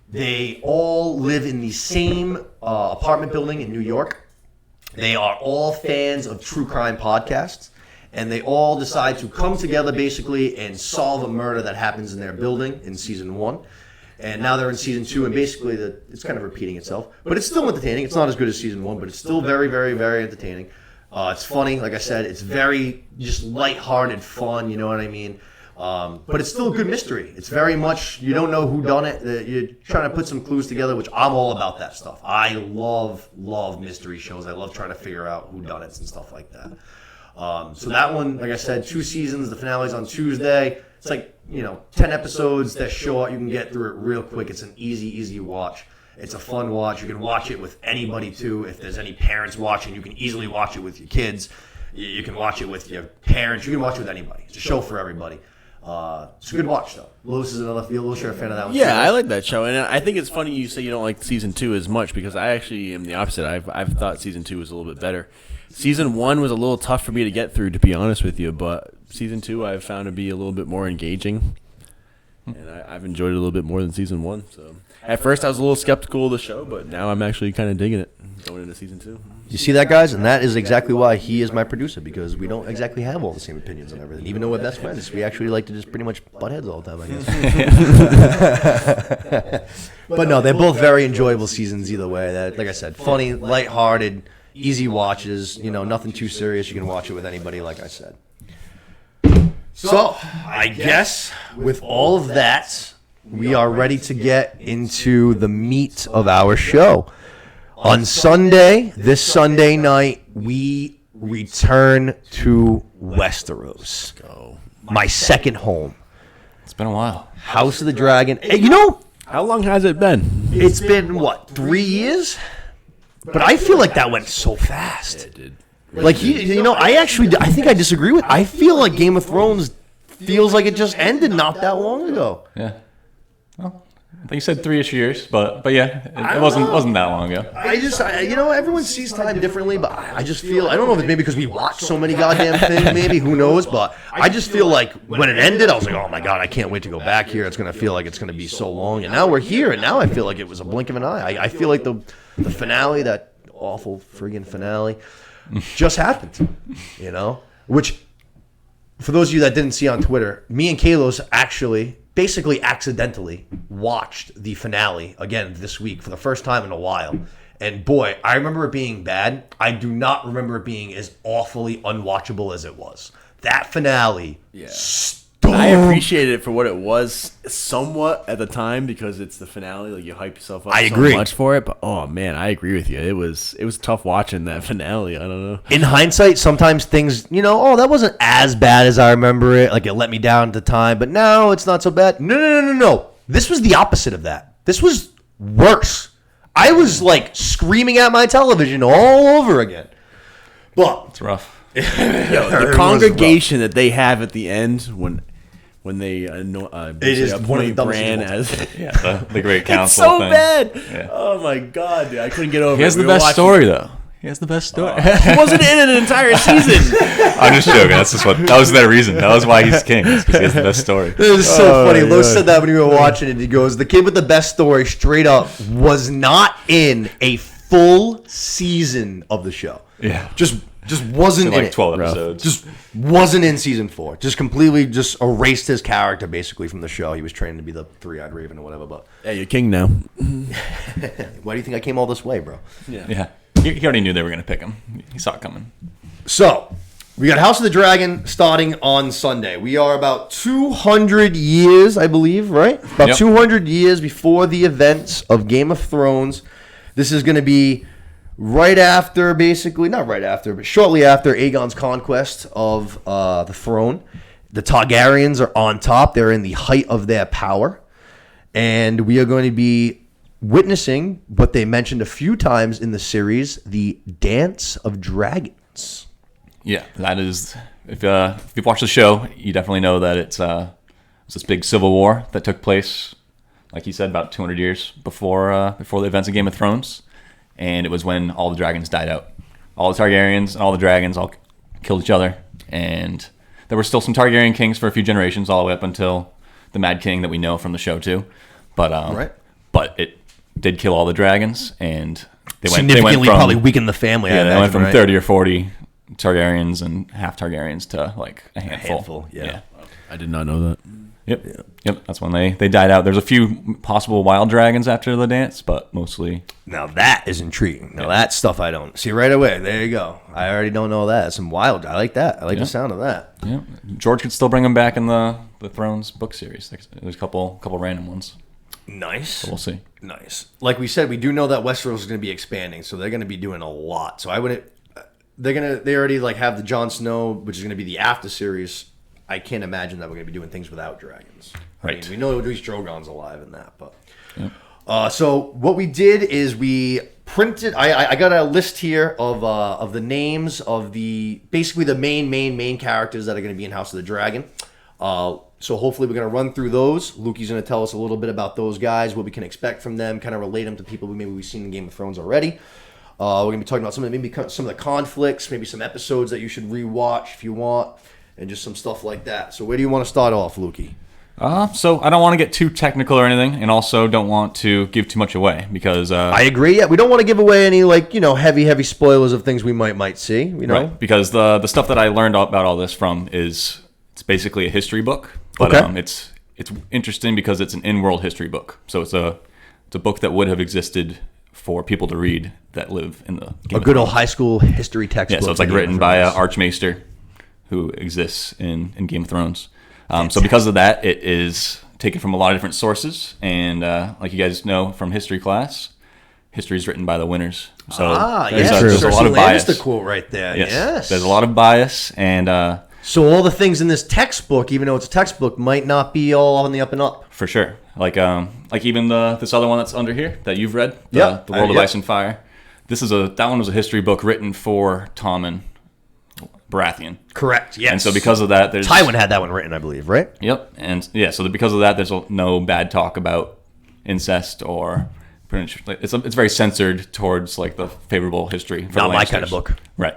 They all live in the same apartment building in New York. They are all fans of true crime podcasts, and they all decide to come together basically and solve a murder that happens in their building in season 1. And now they're in season 2, and basically it's kind of repeating itself. But it's still entertaining. It's not as good as season 1, but it's still very, very, very entertaining. It's funny, like I said. It's very just lighthearted fun, you know what I mean? But it's still a good mystery. It's very much, you don't know who done it. You're trying to put some clues together, which I'm all about that stuff. I love mystery shows. I love trying to figure out who done it and stuff like that. So that one, like I said, 2 seasons. The finale's on Tuesday. It's like, 10 episodes. They're short. You can get through it real quick. It's an easy watch. It's a fun watch. You can watch it with anybody, too. If there's any parents watching, you can easily watch it with your kids. You can watch it with your parents. You can watch it with anybody. It's a show for everybody. It's a good watch, though. Lewis is another field. Lewis, you're a fan of that one? Yeah, too, I right? like that show, and I think it's funny you say you don't like season 2 as much because I actually am the opposite. I've thought season 2 was a little bit better. Season 1 was a little tough for me to get through, to be honest with you, but season 2 I've found to be a little bit more engaging, and I've enjoyed it a little bit more than season 1. So at first I was a little skeptical of the show, but now I'm actually kind of digging it going into season 2. You see that, guys? And that is exactly why he is my producer, because we don't exactly have all the same opinions on everything. Even though we're best friends, we actually like to just pretty much butt heads all the time, I guess. But no, they're both very enjoyable seasons either way. That, like I said, funny, lighthearted, easy watches. Nothing too serious. You can watch it with anybody, like I said. So, I guess with all of that, we are ready to get into the meat of our show. On Sunday, this Sunday night, we return to Westeros. Go. My second home. It's been a while. House of the Dragon. Hey, How long has it been? it's been, 3 years? But I feel like that went so fast. It did. Like, I think I disagree with. I feel like Game of Thrones feels like it just ended not that long ago. Yeah. Well, I think you said 3-ish years, but yeah, it don't wasn't know. that long ago. Everyone sees time differently, but I just feel, I don't know if it's maybe because we watch so many goddamn things, maybe, who knows, but I just feel like when it ended, I was like, oh my God, I can't wait to go back here. It's going to feel like it's going to be so long. And now we're here, and now I feel like it was a blink of an eye. I feel like the finale, that awful friggin' finale, just happened, Which, for those of you that didn't see on Twitter, me and Kalos actually basically accidentally watched the finale again this week for the first time in a while. And boy, I remember it being bad. I do not remember it being as awfully unwatchable as it was. That finale. Yeah. Stunk. I appreciated it for what it was somewhat at the time because it's the finale. Like you hype yourself up I so agree. much for it. But oh man, I agree with you. It was tough watching that finale. I don't know. In hindsight, sometimes things, that wasn't as bad as I remember it. Like, it let me down at the time, but now it's not so bad. No. This was the opposite of that. This was worse. I was, like, screaming at my television all over again. But It's rough. Yo, the congregation that they have at the end when when they is one of the appoint dumbest Bran things of all as. Yeah, the great It's council so thing. bad. Yeah. Oh my god, dude, I couldn't get over. He has it. the We were best watching- story though. He has the best story. He wasn't in an entire season. I'm just joking. That's just what. That was their reason. That was why he's king. Because he has the best story. It was so funny. my Lo God. said that when we were watching it. He goes, "The kid with the best story, straight up, was not in a full season of the show. Yeah. Just wasn't in Like it. 12 episodes. Just wasn't in season 4. Just completely just erased his character basically from the show. He was training to be the three-eyed raven or whatever. But Hey, you're king now. why do you think I came all this way, bro? Yeah. He already knew they were gonna pick him. He saw it coming. So, we got House of the Dragon starting on Sunday. We are about 200 years, I believe, right? About Yep. 200 years before the events of Game of Thrones. This is going to be right after, basically, not right after, but shortly after Aegon's conquest of the throne. The Targaryens are on top. They're in the height of their power. And we are going to be witnessing what they mentioned a few times in the series, the Dance of Dragons. Yeah, that is. If you've watched the show, you definitely know that it's this big civil war that took place, like you said, about 200 years before the events of Game of Thrones, and it was when all the dragons died out. All the Targaryens and all the dragons all killed each other, and there were still some Targaryen kings for a few generations, all the way up until the Mad King that we know from the show too. But Right. but it did kill all the dragons, and they went Significantly from, probably weakened the family. I yeah, they went imagine, from right? 30 or 40 Targaryens and half Targaryens to like a handful. yeah. I did not know that. Yep. That's when they died out. There's a few possible wild dragons after the dance, but mostly. Now that is intriguing. Now that stuff I don't see right away. There you go. I already don't know that. Some wild. I like that. I like the sound of that. Yeah. George could still bring them back in the Thrones book series. There's a couple random ones. Nice. We'll see. Nice. Like we said, we do know that Westeros is going to be expanding, so they're going to be doing a lot. So I wouldn't. They already like have the Jon Snow, which is going to be the after series. I can't imagine that we're going to be doing things without dragons. Right. I mean, we know at least Drogon's alive in that, but. So what we did is we printed. I got a list here of the names of basically the main characters that are going to be in House of the Dragon. So hopefully we're going to run through those. Lukey's going to tell us a little bit about those guys, what we can expect from them, kind of relate them to people who maybe we've seen in Game of Thrones already. We're going to be talking about some of the conflicts, maybe some episodes that you should rewatch if you want, and just some stuff like that. So where do you want to start off, Lukey? So I don't want to get too technical or anything, and also don't want to give too much away because I agree. Yeah, we don't want to give away any heavy spoilers of things we might see. right, because the stuff that I learned about all this from it's basically a history book, but Okay. it's interesting because it's an in-world history book. So it's a book that would have existed for people to read that live in the Game A of good old Thrones. high school history textbook. Yeah, so it's like for Game written of by an Thrones. archmaester who exists in Game of Thrones. So because of that, it is taken from a lot of different sources, and like you guys know from history class, history is written by the winners. So Yes, there's a lot of bias. The quote right there. Yes. There's a lot of bias, and So all the things in this textbook, even though it's a textbook, might not be all on the up and up. for sure, like even this other one that's under here that you've read, Yeah. the World of Yeah. Ice and Fire. That one was a history book written for Tommen Baratheon. Correct. Yes. And so because of that, there's Tywin had that one written, I believe, right? Yep, and yeah, so because of that, there's no bad talk about incest or pretty much, it's very censored towards like the favorable history. For Not the my kind of Lannisters. book. Right?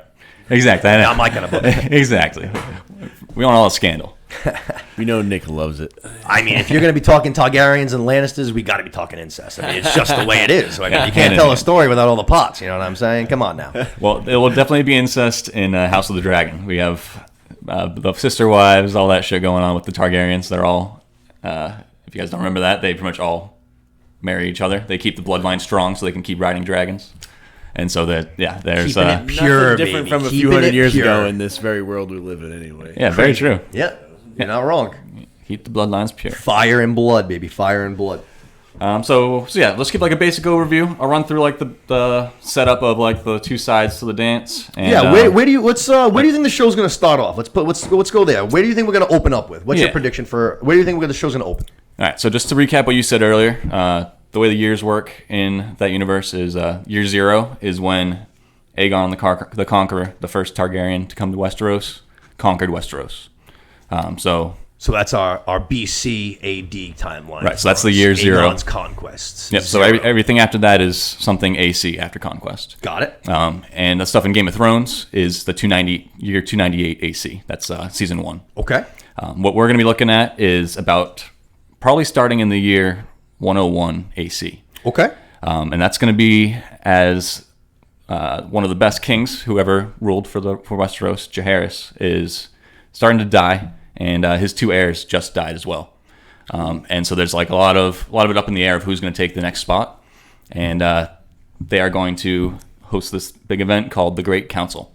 Exactly. I know. Not my kind of book. Exactly. We want all a scandal. We know Nick loves it. I mean, if you're going to be talking Targaryens and Lannisters, we got to be talking incest. I mean, it's just the way it is. So, I mean, you can't tell a story without all the pots. You know what I'm saying? Come on now. Well, it will definitely be incest in House of the Dragon. We have the sister wives, all that shit going on with the Targaryens. They're all, if you guys don't remember that, they pretty much all marry each other. They keep the bloodline strong so they can keep riding dragons. And so there's Keeping it pure, Nothing different baby. from a few Keeping hundred it years pure. ago in this very world we live in anyway. yeah, very true. Yeah, you're not wrong. Keep the bloodlines pure. Fire and blood, baby. Fire and blood. So yeah, let's keep like a basic overview. I'll run through like the setup of like the two sides to the dance. And, Yeah, where do you think the show's going to start off? Let's go there. Where do you think we're going to open up with? What's your Yeah. prediction for where do you think the show's going to open? All right. So just to recap what you said earlier, the way the years work in that universe is year 0 is when Aegon the Conqueror, the first Targaryen to come to Westeros, conquered Westeros. So So that's our BC AD timeline. Right, so that's the year 0. Aegon's conquests. Yep. So everything after that is something AC after Conquest. Got it. And the stuff in Game of Thrones is the year 298 AC. That's season 1. Okay. What we're going to be looking at is about probably starting in the year 101 AC. Okay. And that's going to be as one of the best kings who ever ruled for Westeros, Jaehaerys, is starting to die, and his 2 heirs just died as well. And so there's like a lot of it up in the air of who's going to take the next spot, and they are going to host this big event called the Great Council.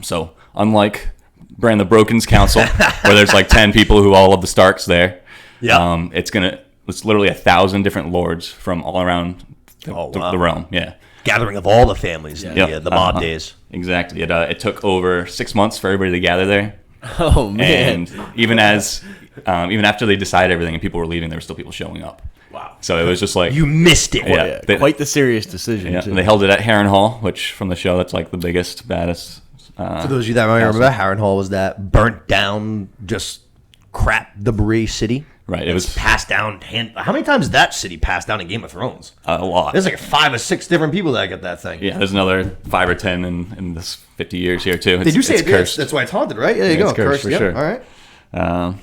So unlike Bran the Broken's council, where there's like 10 people who all love the Starks there, it's literally 1,000 different lords from all around the realm. Yeah. Gathering of all the families in the mob days. Exactly. It took over 6 months for everybody to gather there. Oh man! And even after they decided everything and people were leaving, there were still people showing up. Wow. So it was just like You missed it. Yeah. Quite the serious decision. Yeah, too. and they held it at Harrenhal, which from the show that's like the biggest, baddest. For those of you that might remember, Harrenhal was that burnt down, just crap debris city. Right. It was Passed down. How many times that city passed down in Game of Thrones? a lot. There's like 5 or 6 different people that got that thing. Yeah, there's another 5 or 10 in this 50 years here too. They do say it's it cursed. That's why it's haunted, right? Yeah, there you go. it's cursed for yep. sure. All right.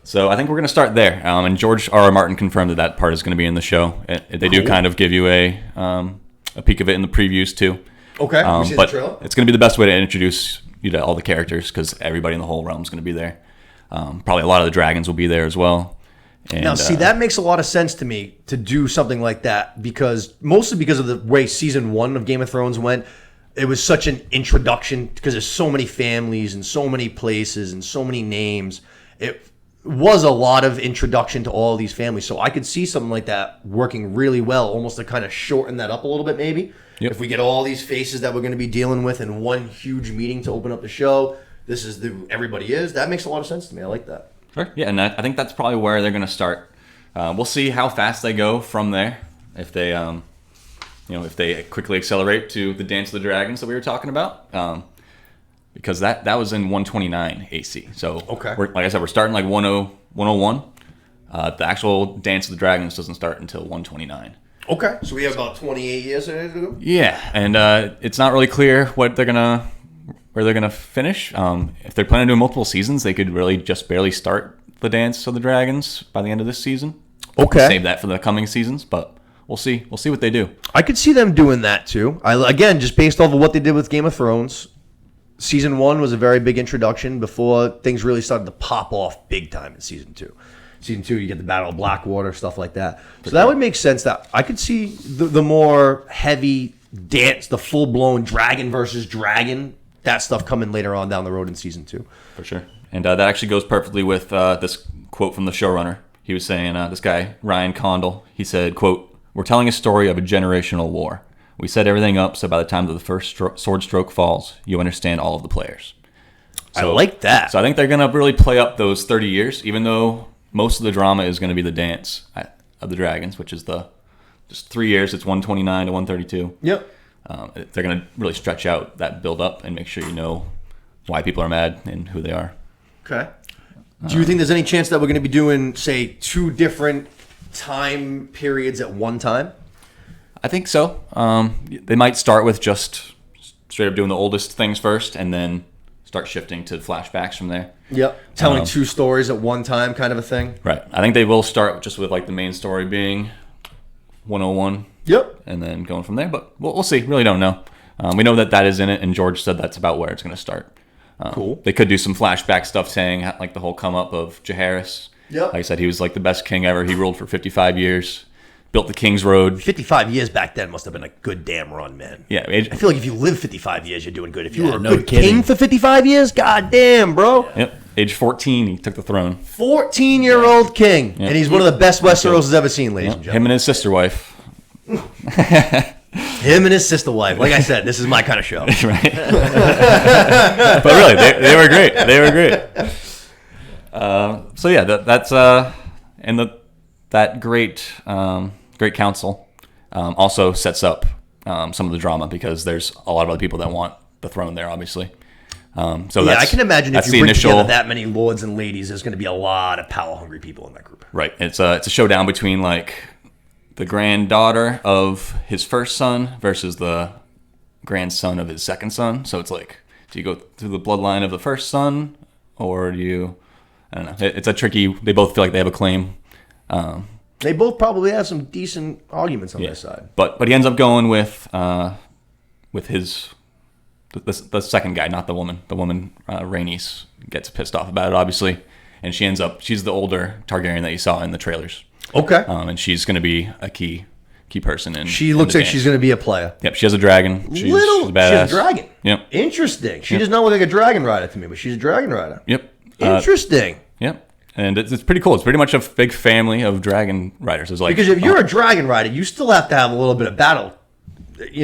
So I think we're going to start there. And George R. R. Martin confirmed that part is going to be in the show. They do kind of give you a peek of it in the previews too. Okay. We see the But trailer. it's going to be the best way to introduce you to all the characters because everybody in the whole realm is going to be there. Probably a lot of the dragons will be there as well. And, Now, see, that makes a lot of sense to me to do something like that mostly because of the way season 1 of Game of Thrones went. It was such an introduction because there's so many families and so many places and so many names. It was a lot of introduction to all of these families. So I could see something like that working really well, almost to kind of shorten that up a little bit maybe. Yep. If we get all these faces that we're going to be dealing with in one huge meeting to open up the show, this is who everybody is. That makes a lot of sense to me. I like that. Sure. Yeah, and I think that's probably where they're going to start. We'll see how fast they go from there. If they, if they quickly accelerate to the Dance of the Dragons that we were talking about, because that was in 129 AC. So, Okay. like I said, we're starting like 101. The actual Dance of the Dragons doesn't start until 129. Okay. So we have about 28 years to go? Yeah, and it's not really clear where they're gonna finish. If they're planning on doing multiple seasons, they could really just barely start the Dance of the Dragons by the end of this season. Okay. Save that for the coming seasons, but we'll see. We'll see what they do. I could see them doing that too. Again, just based off of what they did with Game of Thrones, season 1 was a very big introduction before things really started to pop off big time in season 2. Season 2, you get the Battle of Blackwater, stuff like that. So that would make sense. That I could see the more heavy dance, the full blown dragon versus dragon, that stuff coming later on down the road in season 2. For sure. And that actually goes perfectly with this quote from the showrunner. He was saying, this guy, Ryan Condal, he said, quote, "We're telling a story of a generational war. We set everything up so by the time that the first sword stroke falls, you understand all of the players." I like that. So I think they're going to really play up those 30 years, even though most of the drama is going to be the Dance of the Dragons, which is just 3 years. It's 129 to 132. Yep. They're going to really stretch out that build up and make sure you know why people are mad and who they are. Okay. Do you think there's any chance that we're going to be doing, say, 2 different time periods at one time? I think so. They might start with just straight up doing the oldest things first and then start shifting to flashbacks from there. Yep. Telling 2 stories at one time kind of a thing? Right. I think they will start just with like the main story being 101. Yep. And then going from there. But we'll see. Really don't know. We know that is in it, and George said that's about where it's going to start. Cool. They could do some flashback stuff saying like the whole come up of Jaehaerys. Yep. Like I said, he was like the best king ever. He ruled for 55 years, built the King's Road. 55 years back then must have been a good damn run, man. Yeah. I feel like if you live 55 years, you're doing good. If you Yeah, were a no good kidding. king for 55 years, god damn, bro. Yep. Age 14, he took the throne. 14-year-old king. And he's one of the best Westeros has ever seen, ladies and Him gentlemen. and his sister wife. Him and his sister wife. Like I said, this is my kind of show. Right. But really, they were great. They were great. So yeah, that's and that great council also sets up some of the drama because there's a lot of other people that want the throne there, obviously. So Yeah, that's, I can imagine if that's you the bring initial together that many lords and ladies, there's going to be a lot of power-hungry people in that group. right. It's a showdown between like the granddaughter of his first son versus the grandson of his second son. So it's like, do you go through the bloodline of the first son, or do you? I don't know. It's a tricky. They both feel like they have a claim. They both probably have some decent arguments on Yeah. their side. But he ends up going with his the second guy, not the woman. The woman, Rhaenys, gets pissed off about it, obviously, and she's the older Targaryen that you saw in the trailers. Okay. And she's going to be a key person in. She in looks the like dance. she's going to be a player. Yep, she has a dragon. She's a badass. She has a dragon. Yep. Interesting. She does not look like a dragon rider to me, but she's a dragon rider. Yep. Interesting. Yep. And it's pretty cool. It's pretty much a big family of dragon riders. It's like Because if you're a dragon rider, you still have to have a little bit of battle, in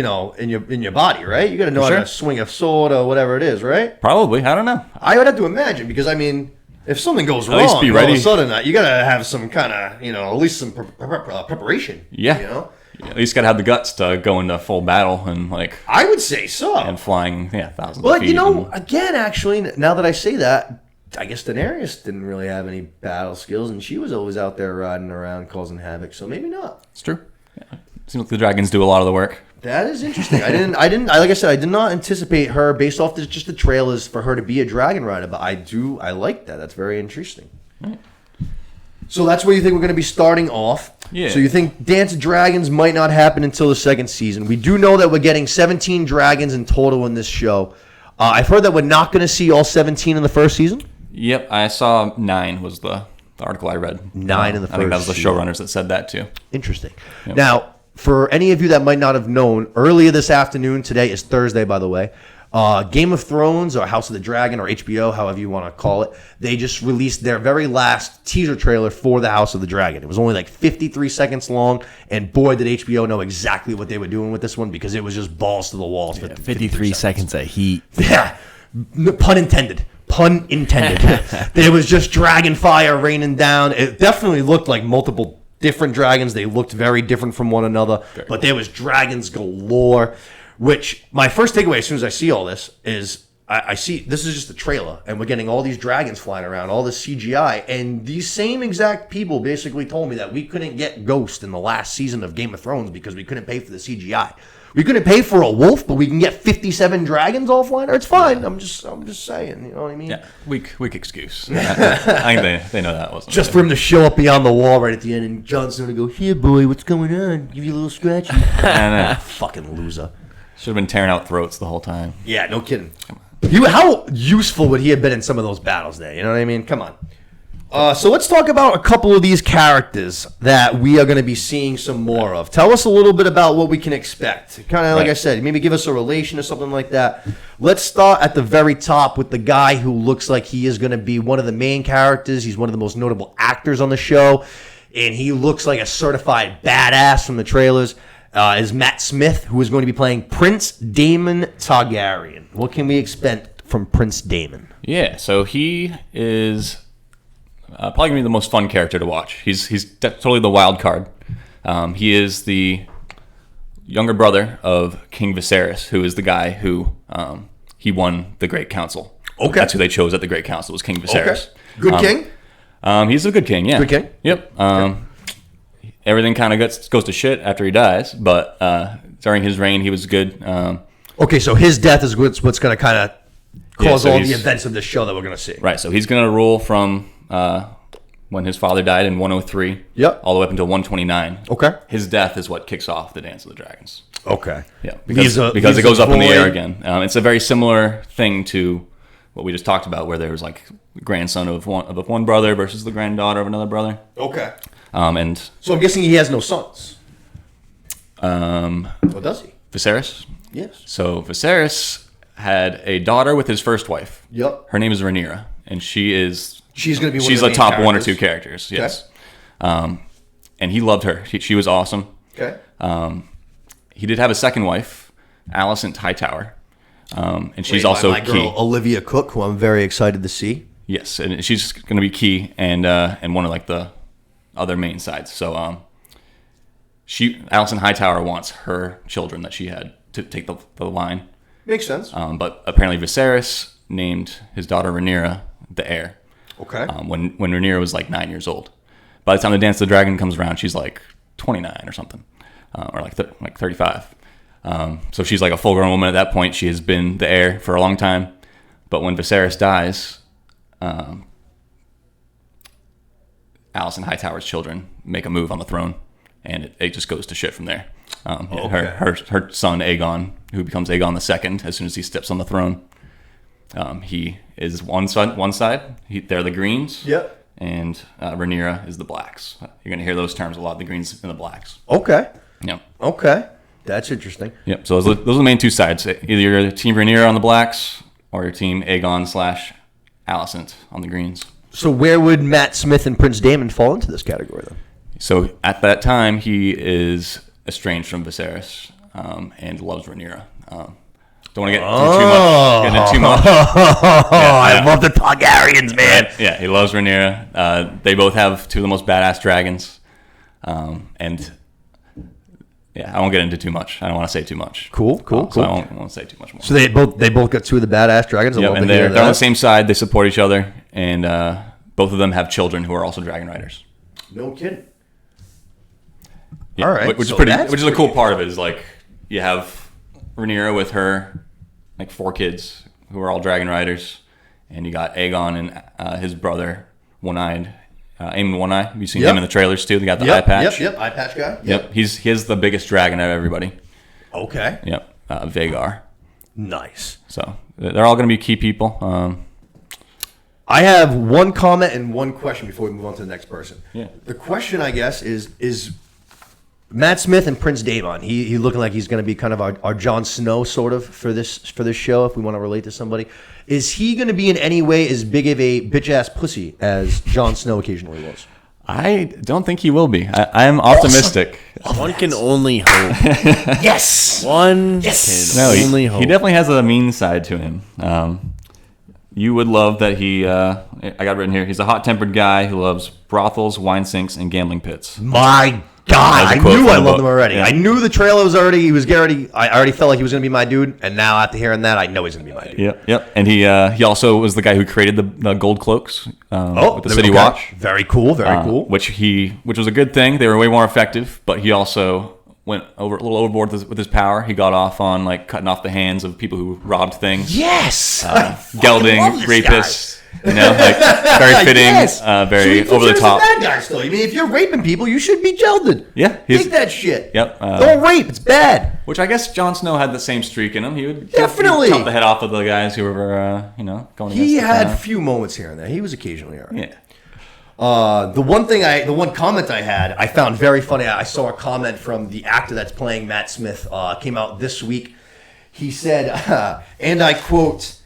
your body, right? You got to know how Sure. to swing a sword or whatever it is, right? probably, I don't know. I would have to imagine because I mean, if something goes wrong, least be all of ready. a sudden you got to have some kind of at least some preparation. Yeah. You At least got to have the guts to go into full battle and like I would say so. and flying, thousands Well, of feet. and- again, actually, now that I say that, I guess Daenerys didn't really have any battle skills, and she was always out there riding around causing havoc. So maybe not. It's true. Yeah. Seems like the dragons do a lot of the work. That is interesting. Like I said, I did not anticipate her based off just the trailers for her to be a dragon rider, but I like that. That's very interesting. Right. So that's where you think we're going to be starting off. Yeah. So you think Dance of Dragons might not happen until the second season. We do know that we're getting 17 dragons in total in this show. I've heard that we're not going to see all 17 in the first season. Yep, I saw 9 was the article I read. 9 in the I think that was first the season. showrunners that said that too. Interesting. Now, for any of you that might not have known, earlier this afternoon, today is Thursday, by the way, Game of Thrones or House of the Dragon or HBO, however you want to call it, they just released their very last teaser trailer for the House of the Dragon. It was only like 53 seconds long, and boy, did HBO know exactly what they were doing with this one because it was just balls to the walls. For 53 seconds of heat. Yeah, pun intended. Pun intended. There was just dragon fire raining down. It definitely looked like multiple different dragons. They looked very different from one another, but there was dragons galore. Which my first takeaway as soon as I see all this is I see this is just a trailer, and we're getting all these dragons flying around, all this CGI, and these same exact people basically told me that we couldn't get Ghost in the last season of Game of Thrones because we couldn't pay for the CGI. We couldn't pay for a wolf, but we can get 57 dragons all flying. It's fine. Yeah. I'm just saying. You know what I mean? Yeah, weak excuse. I think they know that wasn't Just for him to show up beyond the wall right at the end, and Jon Snow to go, "Here, boy, what's going on? Give you a little scratchy." Fucking loser. Should have been tearing out throats the whole time. Yeah, no kidding. How useful would he have been in some of those battles there? You know what I mean? Come on. So let's talk about a couple of these characters that we are going to be seeing some more of. Tell us a little bit about what we can expect. Kind of like Right. I said, maybe give us a relation or something like that. Let's start at the very top with the guy who looks like he is going to be one of the main characters. He's one of the most notable actors on the show, and he looks like a certified badass from the trailers. Is Matt Smith, who is going to be playing Prince Daemon Targaryen. What can we expect from Prince Daemon? Yeah, so he is probably gonna be the most fun character to watch. He's totally the wild card. He is the younger brother of King Viserys, who is the guy who he won the Great Council. Okay. That's who they chose at the Great Council was King Viserys. Good king? He's a good king, yeah. Good king? Yep. Everything kind of goes to shit after he dies, but during his reign, he was good. Okay, so his death is what's going to kind of cause so all the he's- events of the show that we're going to see. Right, so he's going to rule from when his father died in 103 Yep. all the way up until 129. Okay. His death is what kicks off the Dance of the Dragons. Okay. Yeah, He's because he's it goes a up in the boy. air again. It's a very similar thing to what we just talked about, where there was like grandson of one brother versus the granddaughter of another brother. Okay. And So I'm guessing he has no sons. um, Or does he? Viserys. Yes. So Viserys had a daughter with his first wife. Yep. Her name is Rhaenyra, and she's She's going to be one she's of a the top main one or characters. two characters. Yes. And he loved her. She was awesome. Okay. He did have a second wife, Alicent Hightower, and she's Played by also my key. girl, Olivia Cook, who I'm very excited to see. Yes, and she's going to be key and one of like the other main sides. So Alicent Hightower wants her children that she had to take the line. Makes sense. But apparently Viserys named his daughter Rhaenyra the heir. Okay. When Rhaenyra was like 9 years old. By the time the Dance of the Dragon comes around, she's like 29 or something, or like 35. So she's like a full-grown woman at that point. She has been the heir for a long time. But when Viserys dies, Alicent Hightower's children make a move on the throne, and it just goes to shit from there. Her son Aegon, who becomes Aegon II, as soon as he steps on the throne, he is one side. They're the Greens. Yep. And Rhaenyra is the Blacks. You're going to hear those terms a lot, the Greens and the Blacks. Okay. Yep. Okay. That's interesting. Yep. So those are the main two sides. Either you're Team Rhaenyra on the Blacks or your Team Aegon/Alicent on the Greens. So where would Matt Smith and Prince Daemon fall into this category, then? So at that time, he is estranged from Viserys and loves Rhaenyra. Don't want to get into too much. I love the Targaryens, man. Yeah, he loves Rhaenyra. They both have two of the most badass dragons. And yeah, I won't get into too much. I don't want to say too much. Cool. So I won't want to say too much more. So they both got two of the badass dragons. Yep, and they're on the same side. They support each other, and both of them have children who are also dragon riders. No kidding. Yeah, All right, which so is a cool part of it. Is like you have Rhaenyra with her like 4 kids who are all dragon riders, and you got Aegon and his brother One-Eyed, Aemon One-Eye. Have you seen him in the trailers too? They got the eye patch. Yep, eye patch guy. Yep, he's the biggest dragon out of everybody. Okay. Yep, Vhagar. Nice. So they're all going to be key people. I have one comment and one question before we move on to the next person. Yeah. The question, I guess, is Matt Smith and Prince Daemon. He looking like he's going to be kind of our Jon Snow sort of for this show, if we want to relate to somebody. Is he going to be in any way as big of a bitch ass pussy as Jon Snow occasionally was? I don't think he will be. I am optimistic. One can only hope. Yes. One No, can only hope. he definitely has a mean side to him. You would love that he. I got written here. He's a hot-tempered guy who loves brothels, wine sinks, and gambling pits. My God, I That's a quote knew from I the loved book. him already. Yeah. I knew the trailer was already. I already felt like he was going to be my dude, and now after hearing that, I know he's going to be my dude. Yep. And he also was the guy who created the gold cloaks with the there City we go. Watch. Very cool. Very cool. Which was a good thing. They were way more effective, but he also went a little overboard with his power. He got off on like cutting off the hands of people who robbed things. Yes. Gelding, rapists. You know, like very fitting, Yes. Very So over the he's top. a bad guy still. I mean, if you're raping people, you should be gelded. Yeah, Take that shit. Yep. Don't rape. It's bad. Which I guess Jon Snow had the same streak in him. He would Definitely. chop the head off of the guys who were, going against He the had crown. few moments here and there. He was occasionally all right. Yeah. The one comment I had, I found very funny. I saw a comment from the actor that's playing Matt Smith. Came out this week. He said, and I quote,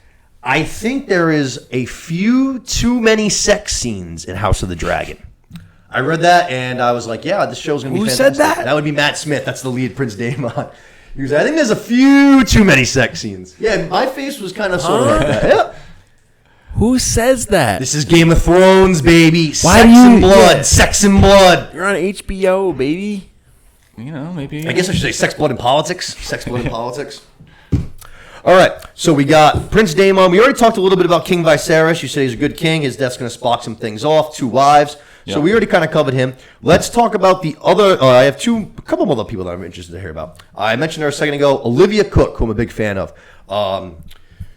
"I think there is a few too many sex scenes in House of the Dragon." I read that and I was like, "Yeah, this show's gonna be Who fantastic." said that? That would be Matt Smith. That's the lead, Prince Daemon. He was, "I think there's a few too many sex scenes." Yeah, my face was kind of sort of like that. Yeah. Who says that? This is Game of Thrones, baby. Why Sex do you- and blood. yeah. Sex and blood. You're on HBO, baby. Maybe. I guess I should say sex, blood, and politics. Sex, blood, and politics. All right, so we got Prince Daemon. We already talked a little bit about King Viserys. You said he's a good king. His death's going to spark some things off. 2 wives. So Yep. we already kind of covered him. Let's talk about the other. I have a couple of other people that I'm interested to hear about. I mentioned her a second ago. Olivia Cook, who I'm a big fan of.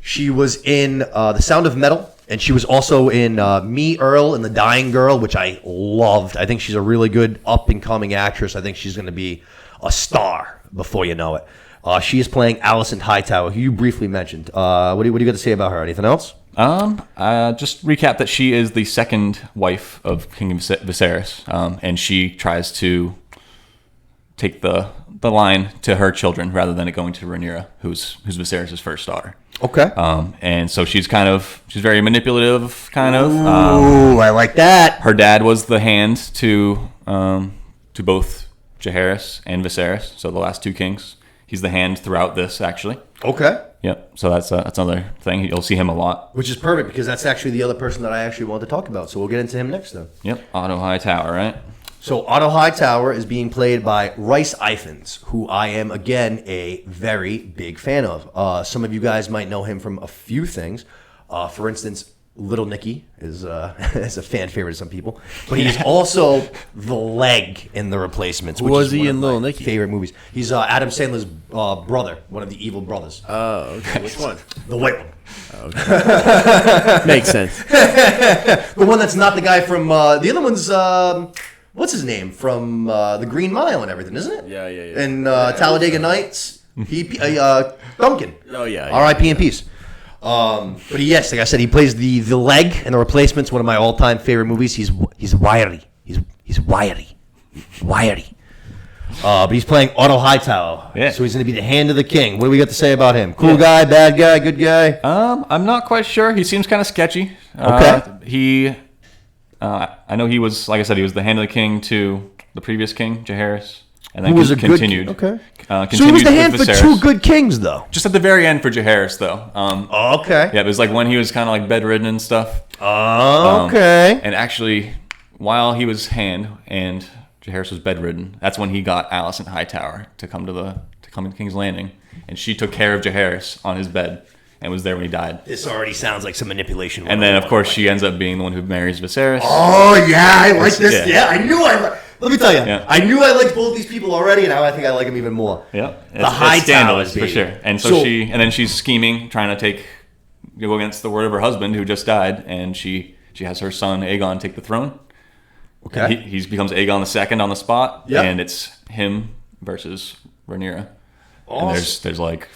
She was in The Sound of Metal, and she was also in Me, Earl, and The Dying Girl, which I loved. I think she's a really good up-and-coming actress. I think she's going to be a star before you know it. She is playing Alicent Hightower, who you briefly mentioned. What do you got to say about her? Anything else? Just recap that she is the second wife of King Viserys, and she tries to take the line to her children rather than it going to Rhaenyra, who's Viserys' first daughter. Okay. And so she's very manipulative, kind of. Ooh, I like that. Her dad was the hand to both Jaehaerys and Viserys, so the last 2 kings. He's the hand throughout this, actually. Okay. Yep. So that's another thing. You'll see him a lot. Which is perfect because that's actually the other person that I actually wanted to talk about. So we'll get into him next, then. Yep. Otto Hightower, right? So Otto Hightower is being played by Rhys Ifans, who I am, again, a very big fan of. Some of you guys might know him from a few things. For instance, Little Nicky is is a fan favorite of some people, but he's also the leg in The Replacements. Which was is he one in of Little my Nicky? favorite movies. He's Adam Sandler's brother, one of the evil brothers. Oh, okay. Which one? The white one. Makes sense. The one that's not the guy from the other one's what's his name from the Green Mile and everything, isn't it? Yeah. And Talladega Nights, Duncan. Oh, yeah. R.I.P. in peace. But yes, like I said, he plays the leg in The Replacements, one of my all-time favorite movies. He's wiry. He's wiry. But he's playing Otto Hightower. Yeah. So he's going to be the hand of the king. What do we got to say about him? Cool guy, bad guy, good guy? I'm not quite sure. He seems kind of sketchy. Okay. I know he was, like I said, he was the hand of the king to the previous king, Jaehaerys, and then Who was a good continued. okay. So he Continued was the with hand for Viserys. two good kings, though. Just at the very end for Jaehaerys, though. Okay. Yeah, it was like when he was kind of like bedridden and stuff. Okay. And actually, while he was hand and Jaehaerys was bedridden, that's when he got Alicent Hightower to come to King's Landing, and she took care of Jaehaerys on his bed and was there when he died. This already sounds like some manipulation. And then, of course, she ends up being the one who marries Viserys. Oh yeah, I like this. Yeah. Yeah, I knew Let me tell you, Yeah. I knew I liked both these people already, and now I think I like them even more. Yeah, The Hightowers, scandalous for baby. sure. And so then she's scheming, trying to go against the word of her husband who just died, and she has her son Aegon take the throne. Okay. He becomes Aegon II on the spot, Yep. and it's him versus Rhaenyra. Awesome. And there's like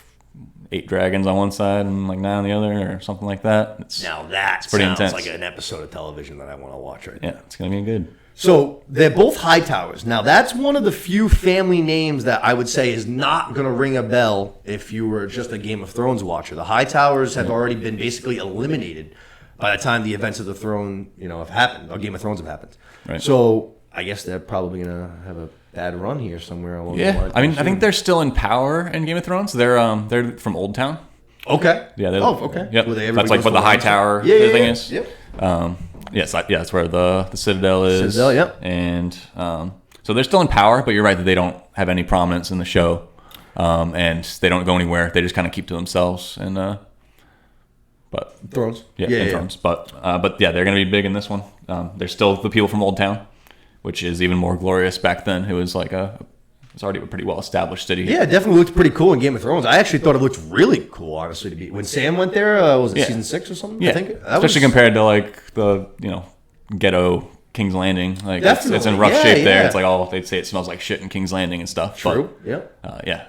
8 dragons on one side and like 9 on the other, or something like that. Now that pretty sounds intense. like an episode of television that I want to watch right Yeah, now. it's gonna be good. So they're both Hightowers. Now that's one of the few family names that I would say is not going to ring a bell if you were just a Game of Thrones watcher. The Hightowers have already been basically eliminated by the time the events of the throne, have happened, or Game of Thrones have happened. Right. So I guess they're probably going to have a bad run here somewhere along the Yeah, line. I mean, I think they're still in power in Game of Thrones. They're from Old Town. Okay. Yeah. They're, Oh, okay. Yep. Where That's like what the high tower yeah, thing yeah. is. Yep. Yes, that's where the Citadel is. Citadel, yep. And so they're still in power, but you're right that they don't have any prominence in the show, and they don't go anywhere. They just kind of keep to themselves. And but Thrones. yeah, Thrones. But yeah, they're gonna be big in this one. They're still the people from Old Town, which is even more glorious back then. It was like it's already a pretty well established city. Yeah, it definitely looked pretty cool in Game of Thrones. I actually thought it looked really cool, honestly. To be when Sam went there, was it Yeah. season 6 or something? Yeah, I think especially compared to like the ghetto King's Landing. Like it's in Definitely. rough Yeah, shape there. yeah. It's like all they'd say it smells like shit in King's Landing and stuff. True. But, Yeah. yeah.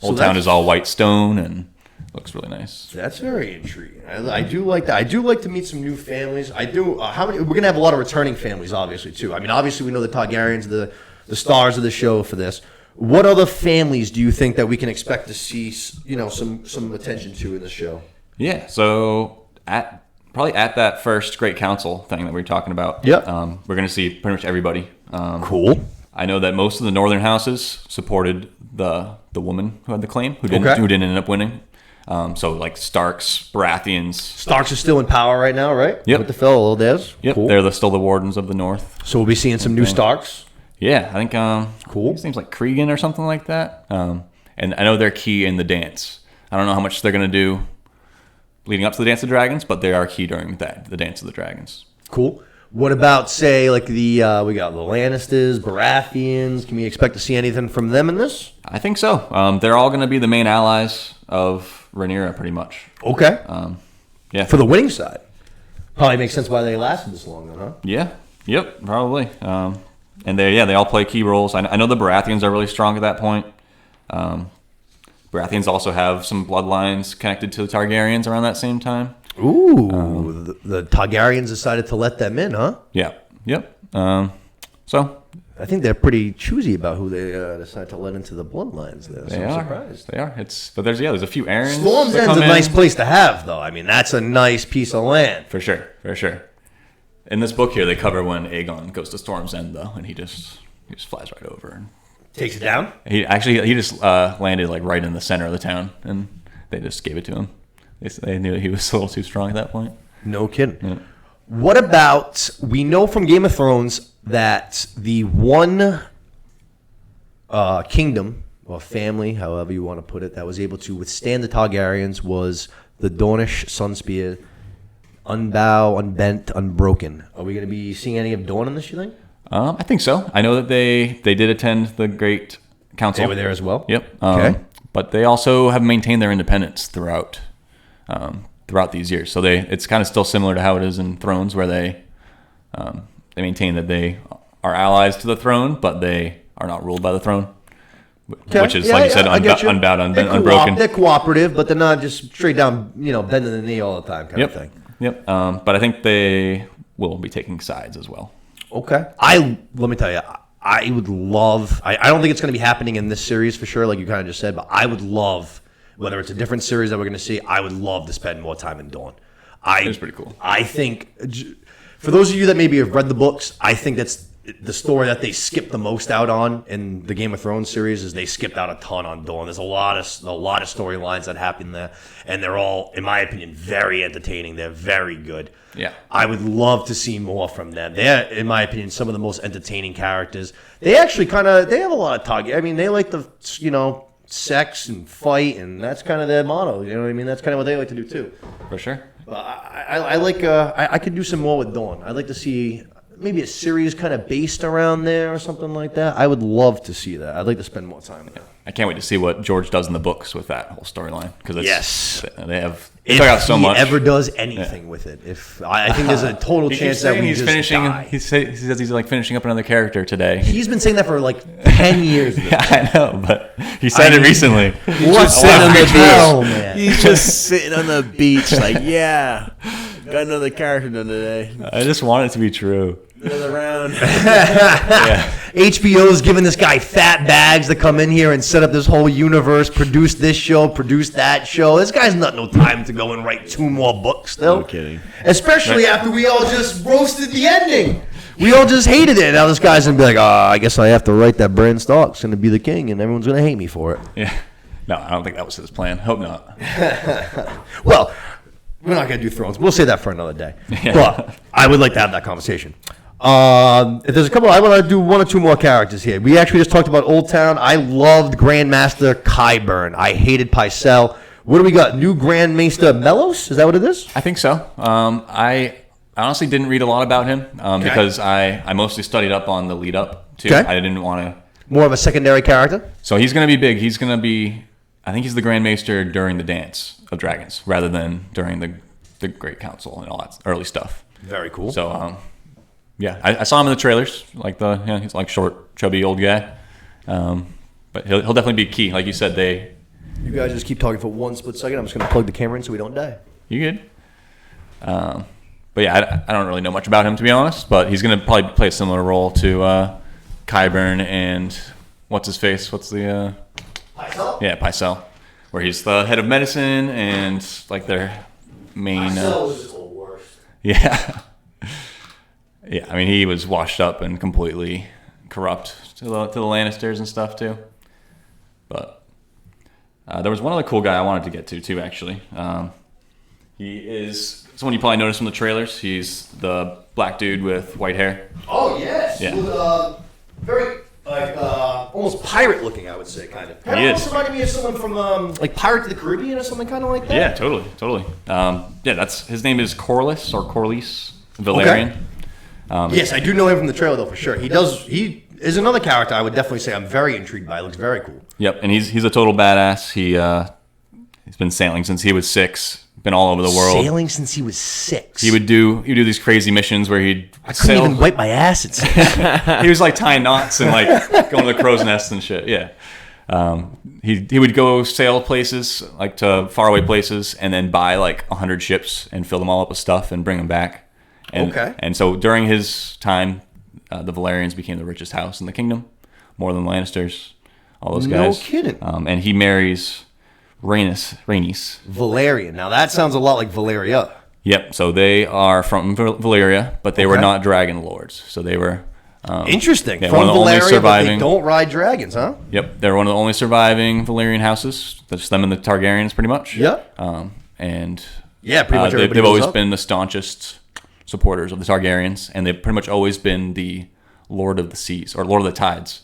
Old Town is all white stone and looks really nice. That's very intriguing. I do like that. I do like to meet some new families. I do. How many? We're gonna have a lot of returning families, obviously, too. I mean, obviously, we know the Targaryens, the stars of the show for this. What other families do you think that we can expect to see, some attention to in the show? Yeah. So probably at that first Great Council thing that we were talking about. Yep. We're gonna see pretty much everybody. Cool. I know that most of the northern houses supported the woman who had the claim, who Okay. didn't end up winning. So like Starks, Baratheons. Starks are still in power right now, right? Yep. With the fellow Des. Yep, Cool. they're still the wardens of the north. So we'll be seeing some new Starks. Yeah, I think Cool. his name's like Cregan or something like that. And I know they're key in the dance. I don't know how much they're gonna do leading up to the Dance of Dragons, but they are key during the Dance of the Dragons. Cool. What about, say, like we got the Lannisters, Baratheons? Can we expect to see anything from them in this? I think so. They're all gonna be the main allies of Rhaenyra, pretty much. Okay. Yeah. For the winning side. Probably makes sense why they lasted this long, then, huh? Yeah. Yep. Probably. And they all play key roles. I know the Baratheons are really strong at that point. Baratheons also have some bloodlines connected to the Targaryens around that same time. Ooh, the Targaryens decided to let them in, huh? Yeah. Yep. So I think they're pretty choosy about who they decide to let into the bloodlines there. So they I'm are. surprised. They are. There's a few errands. Storm's that End's a come in. nice place to have, though. I mean, that's a nice piece of land. For sure. In this book here, they cover when Aegon goes to Storm's End, though, and he just flies right over. And Takes it down? he just landed like right in the center of the town, and they just gave it to him. They knew he was a little too strong at that point. No kidding. Yeah. What about, we know from Game of Thrones that the one kingdom, or family, however you want to put it, that was able to withstand the Targaryens was the Dornish Sunspear, unbow, unbent, unbroken. Are we going to be seeing any of Dorne in this, you think? I think so. I know that they did attend the Great Council. They were there as well? Yep. Okay. But they also have maintained their independence throughout these years. So it's kind of still similar to how it is in Thrones, where they maintain that they are allies to the throne, but they are not ruled by the throne. Okay. Which is, Yeah, like you said, I get you. unbowed, They're unbroken. They're cooperative, but they're not just straight down, bending the knee all the time kind of thing. Yep. But I think they will be taking sides as well. Okay. Let me tell you, I would love. I don't think it's going to be happening in this series for sure, like you kind of just said. But I would love, whether it's a different series that we're going to see, I would love to spend more time in Dawn. It's pretty cool. I think, for those of you that maybe have read the books, I think that's the story that they skipped the most out on in the Game of Thrones series. Is they skipped out a ton on Dawn. There's a lot of storylines that happen there, and they're all, in my opinion, very entertaining. They're very good. Yeah. I would love to see more from them. They're, in my opinion, some of the most entertaining characters. They actually they have a lot of target. I mean, they like to, sex and fight, and that's kind of their motto. You know what I mean? That's kind of what they like to do too. For sure. But I like. I could do some more with Dawn. I'd like to see maybe a series kind of based around there or something like that. I would love to see that. I'd like to spend more time with that. I can't wait to see what George does in the books with that whole storyline, because they If took out so he much. ever does anything with it, I think there's a total He chance keeps that saying we he's just finishing. die. He says he's like finishing up another character today. He's been saying that for like 10 years. Yeah, I know, but he said it recently. What's sitting on the hell, man? He's just sitting on the beach, like, yeah, got another character done today. I just want it to be true. Another round. HBO's giving this guy fat bags to come in here and set up this whole universe, produce this show, produce that show. This guy's not no time to go and write 2 more books still. No kidding. Especially after we all just roasted the ending. We all just hated it. Now this guy's going to be like, I guess I have to write that Bran Stark's going to be the king, and everyone's going to hate me for it. Yeah. No, I don't think that was his plan. Hope not. Well, we're not going to do Thrones. We'll say that for another day. Yeah. But I would like to have that conversation. If there's a couple, I want to do 1 or 2 more characters here. We actually just talked about Old Town. I loved Grandmaster Qyburn. I hated Pycelle. What do we got? New Grandmaster Melos? Is that what it is? I think so. I honestly didn't read a lot about him because I mostly studied up on the lead up too. Okay. I didn't want to. More of a secondary character? So he's going to be big. He's going to be. I think he's the Grandmaster during the Dance of Dragons rather than during the Great Council and all that early stuff. Very cool. So yeah, I saw him in the trailers. He's like short, chubby old guy. But he'll definitely be key. Like you said, You guys just keep talking for 1 split second. I'm just going to plug the camera in so we don't die. You good? But yeah, I don't really know much about him, to be honest. But he's going to probably play a similar role to Qyburn and what's his face? What's the Pycelle? Yeah, Pycelle, where he's the head of medicine and like their main. was just the worst. Yeah, yeah. I mean, he was washed up and completely corrupt to the Lannisters and stuff too. But there was one other cool guy I wanted to get to too. Actually, he is someone you probably noticed from the trailers. He's the black dude with white hair. Oh, yes. Yeah. Very, almost pirate looking, I would say, kind of. He is. Almost reminded me of someone from, like, Pirates of the Caribbean or something kind of like that. Yeah, totally. Yeah, his name is Corlys or Corlys Valerian. Yes, I do know him from the trailer, though, for sure. He is another character I would definitely say I'm very intrigued by. He looks very cool. Yep, and he's a total badass. He's been sailing since he was 6. Been all over the world. Sailing since he was 6. He would do these crazy missions where he'd I couldn't even wipe my ass at 6. He was like tying knots and like going to the crow's nest and shit. Yeah. He would go sail places, like to faraway places, and then buy like 100 ships and fill them all up with stuff and bring them back. And so during his time, the Valerians became the richest house in the kingdom, more than the Lannisters, all those guys. No kidding. And he marries Rhaenys. Valerian. Now, that sounds a lot like Valeria. Yep. So they are from Valyria, but they were not dragon lords. So they were Interesting. yeah, From one of the only Valeria, but surviving- they don't ride dragons, huh? Yep, they're one of the only surviving Valyrian houses. That's them and the Targaryens, pretty much. Yep. And Yeah, pretty much everybody they've goes always up. been the staunchest supporters of the Targaryens, and they've pretty much always been the Lord of the Seas or Lord of the Tides,